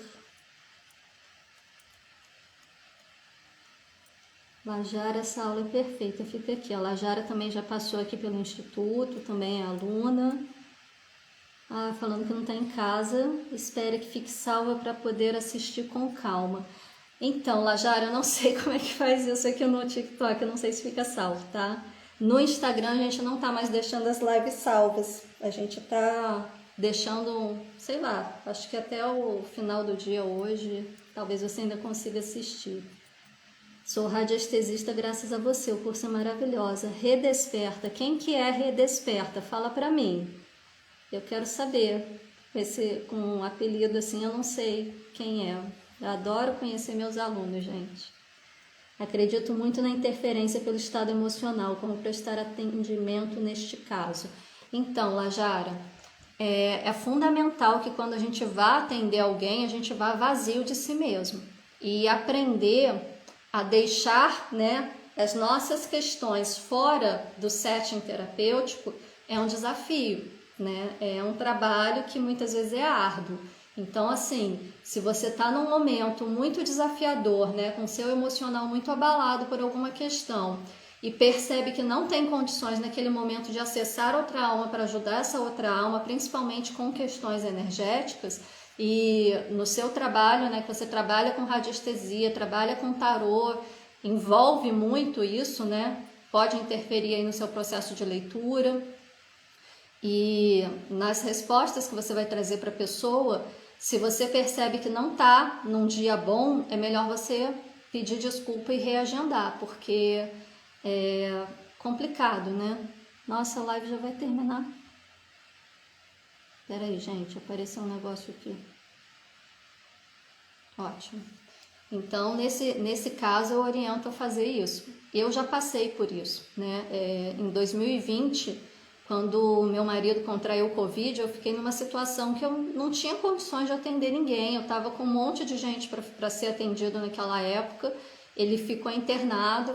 Lajara, essa aula é perfeita, fica aqui. A Lajara também já passou aqui pelo Instituto, também é aluna. Ah, falando que não está em casa, espera que fique salva para poder assistir com calma. Então, Lajara, eu não sei como é que faz isso aqui no TikTok, eu não sei se fica salvo, tá? No Instagram a gente não tá mais deixando as lives salvas, a gente tá deixando, sei lá, acho que até o final do dia hoje, talvez você ainda consiga assistir. Sou radiestesista graças a você, o curso é maravilhosa. Redesperta, quem que é Redesperta? Fala pra mim, eu quero saber. Com um apelido assim eu não sei quem é, eu adoro conhecer meus alunos, gente. Acredito muito na interferência pelo estado emocional, como prestar atendimento neste caso. Então, Lajara, é fundamental que quando a gente vá atender alguém, a gente vá vazio de si mesmo. E aprender a deixar, né, as nossas questões fora do setting terapêutico é um desafio, né? É um trabalho que muitas vezes é árduo. Então, assim, se você está num momento muito desafiador, né, com seu emocional muito abalado por alguma questão e percebe que não tem condições naquele momento de acessar outra alma para ajudar essa outra alma, principalmente com questões energéticas, e no seu trabalho, né, que você trabalha com radiestesia, trabalha com tarô, envolve muito isso, né, pode interferir aí no seu processo de leitura e nas respostas que você vai trazer para a pessoa. Se você percebe que não está num dia bom, é melhor você pedir desculpa e reagendar, porque é complicado, né? Nossa, a live já vai terminar. Espera aí, gente, apareceu um negócio aqui. Ótimo. Então, nesse caso, eu oriento a fazer isso. Eu já passei por isso, né? Em 2020, Quando meu marido contraiu o Covid, eu fiquei numa situação que eu não tinha condições de atender ninguém. Eu estava com um monte de gente para ser atendido naquela época. Ele ficou internado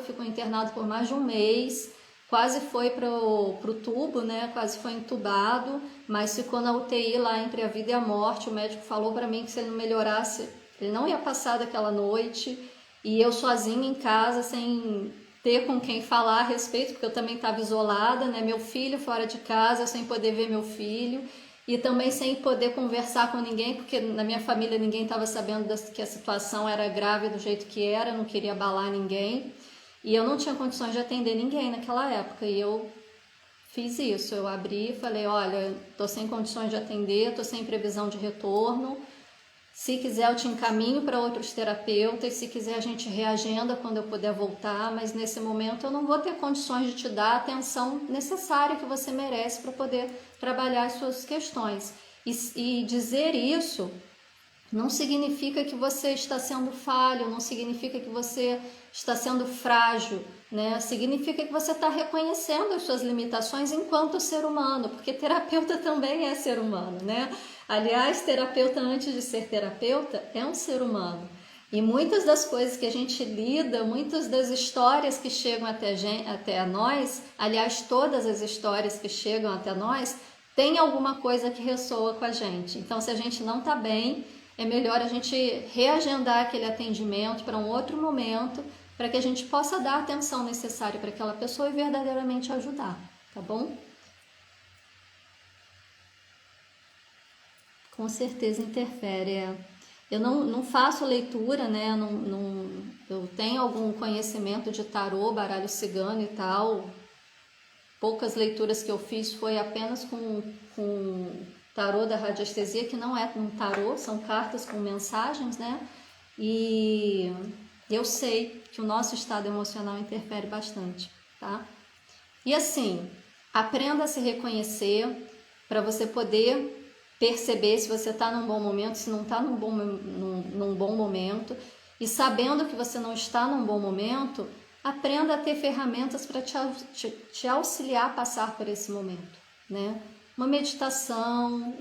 por mais de um mês, quase foi pro tubo, né? Quase foi entubado, mas ficou na UTI lá entre a vida e a morte. O médico falou para mim que se ele não melhorasse, ele não ia passar daquela noite. E eu sozinha em casa, sem ter com quem falar a respeito, porque eu também estava isolada, né? Meu filho fora de casa, sem poder ver meu filho. E também sem poder conversar com ninguém, porque na minha família ninguém estava sabendo que a situação era grave do jeito que era, não queria abalar ninguém. E eu não tinha condições de atender ninguém naquela época. E eu fiz isso, eu abri e falei, olha, estou sem condições de atender, estou sem previsão de retorno. Se quiser eu te encaminho para outros terapeutas, se quiser a gente reagenda quando eu puder voltar, mas nesse momento eu não vou ter condições de te dar a atenção necessária que você merece para poder trabalhar as suas questões. E dizer isso não significa que você está sendo falho, não significa que você está sendo frágil, né? Significa que você está reconhecendo as suas limitações enquanto ser humano, porque terapeuta também é ser humano, né? Aliás, terapeuta antes de ser terapeuta é um ser humano. E muitas das coisas que a gente lida, muitas das histórias que chegam até nós, aliás, todas as histórias que chegam até nós, tem alguma coisa que ressoa com a gente. Então, se a gente não está bem, é melhor a gente reagendar aquele atendimento para um outro momento, para que a gente possa dar a atenção necessária para aquela pessoa e verdadeiramente ajudar, tá bom? Com certeza interfere. Eu não faço leitura, né? Eu tenho algum conhecimento de tarô, baralho cigano e tal. Poucas leituras que eu fiz foi apenas com tarô da radiestesia, que não é um tarô, são cartas com mensagens, né? E eu sei que o nosso estado emocional interfere bastante, tá? E assim, aprenda a se reconhecer para você poder perceber se você está num bom momento, se não está num bom momento. E sabendo que você não está num bom momento, aprenda a ter ferramentas para te auxiliar a passar por esse momento, né? Uma meditação,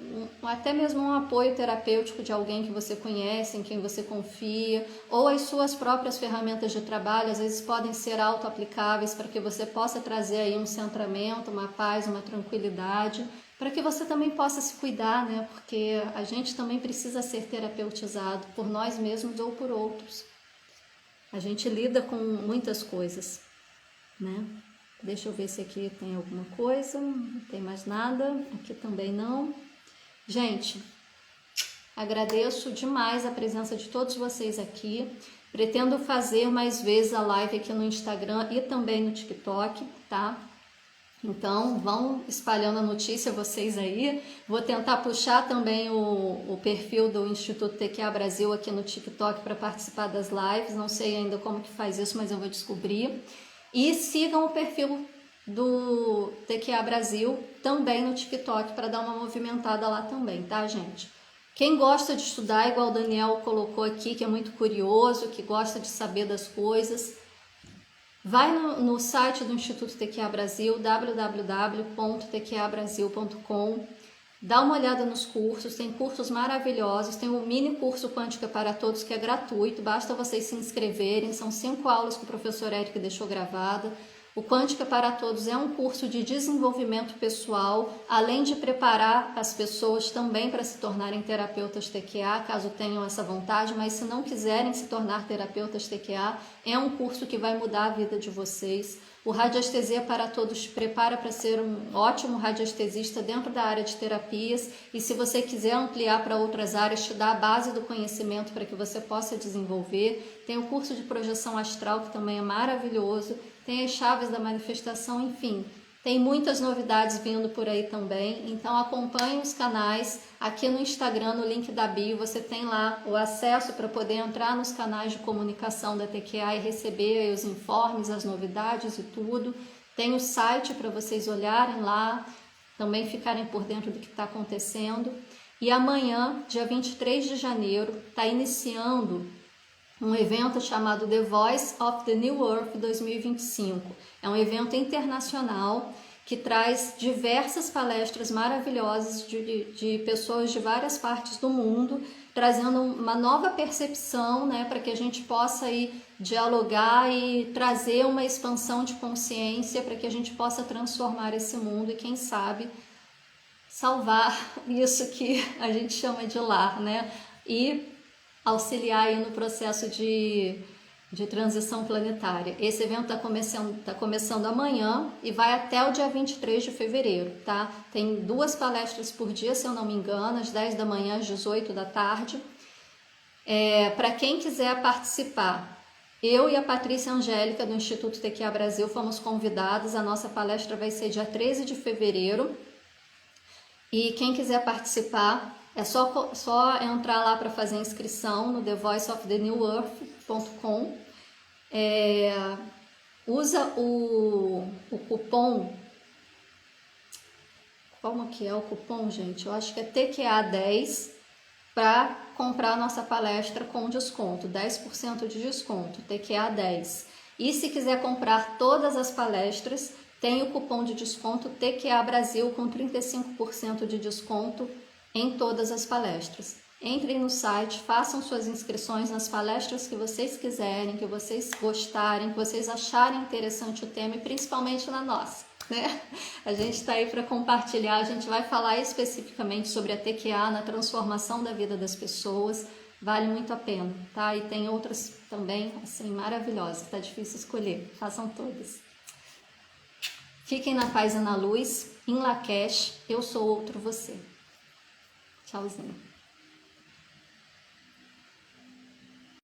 até mesmo um apoio terapêutico de alguém que você conhece, em quem você confia, ou as suas próprias ferramentas de trabalho, às vezes podem ser auto-aplicáveis para que você possa trazer aí um centramento, uma paz, uma tranquilidade, para que você também possa se cuidar, né? Porque a gente também precisa ser terapeutizado por nós mesmos ou por outros. A gente lida com muitas coisas, né? Deixa eu ver se aqui tem alguma coisa. Não tem mais nada. Aqui também não. Gente, agradeço demais a presença de todos vocês aqui. Pretendo fazer mais vezes a live aqui no Instagram e também no TikTok, tá? Então, vão espalhando a notícia vocês aí. Vou tentar puxar também o perfil do Instituto TQA Brasil aqui no TikTok para participar das lives. Não sei ainda como que faz isso, mas eu vou descobrir. E sigam o perfil do TQA Brasil também no TikTok para dar uma movimentada lá também, tá, gente? Quem gosta de estudar, igual o Daniel colocou aqui, que é muito curioso, que gosta de saber das coisas, vai no site do Instituto TQA Brasil, www.tqabrasil.com, dá uma olhada nos cursos, tem cursos maravilhosos, tem um mini curso Quântica para Todos que é gratuito, basta vocês se inscreverem, são 5 aulas que o professor Eric deixou gravada. O Quântica para Todos é um curso de desenvolvimento pessoal, além de preparar as pessoas também para se tornarem terapeutas TQA, caso tenham essa vontade, mas se não quiserem se tornar terapeutas TQA, é um curso que vai mudar a vida de vocês. O Radiestesia para Todos te prepara para ser um ótimo radiestesista dentro da área de terapias, e se você quiser ampliar para outras áreas, te dá a base do conhecimento para que você possa desenvolver. Tem o curso de projeção astral, que também é maravilhoso. Tem as chaves da manifestação, enfim, tem muitas novidades vindo por aí também, então acompanhe os canais, aqui no Instagram, no link da bio, você tem lá o acesso para poder entrar nos canais de comunicação da TQA e receber aí os informes, as novidades e tudo. Tem o site para vocês olharem lá, também ficarem por dentro do que está acontecendo. E amanhã, dia 23 de janeiro, está iniciando um evento chamado The Voice of the New Earth 2025. É um evento internacional que traz diversas palestras maravilhosas de pessoas de várias partes do mundo, trazendo uma nova percepção, né, para que a gente possa aí dialogar e trazer uma expansão de consciência para que a gente possa transformar esse mundo e, quem sabe, salvar isso que a gente chama de lar, né? E auxiliar aí no processo de transição planetária. Esse evento tá começando amanhã e vai até o dia 23 de fevereiro, tá? Tem 2 palestras por dia, se eu não me engano, às 10 da manhã, às 18 da tarde. Para quem quiser participar, eu e a Patrícia Angélica, do Instituto TQA Brasil, fomos convidados. A nossa palestra vai ser dia 13 de fevereiro. E quem quiser participar, é só entrar lá para fazer a inscrição no thevoiceofthenewearth.com. Usa o cupom. Como que é o cupom, gente? Eu acho que é TQA10 para comprar a nossa palestra com desconto, 10% de desconto, TQA10. E se quiser comprar todas as palestras, tem o cupom de desconto TQA Brasil com 35% de desconto em todas as palestras. Entrem no site, façam suas inscrições nas palestras que vocês quiserem, que vocês gostarem, que vocês acharem interessante o tema e principalmente na nossa, né? A gente está aí para compartilhar, a gente vai falar especificamente sobre a TQA na transformação da vida das pessoas, vale muito a pena, tá? E tem outras também, assim, maravilhosas, tá difícil escolher, façam todas. Fiquem na paz e na luz, em Lakesh, eu sou outro você. Tchauzinho.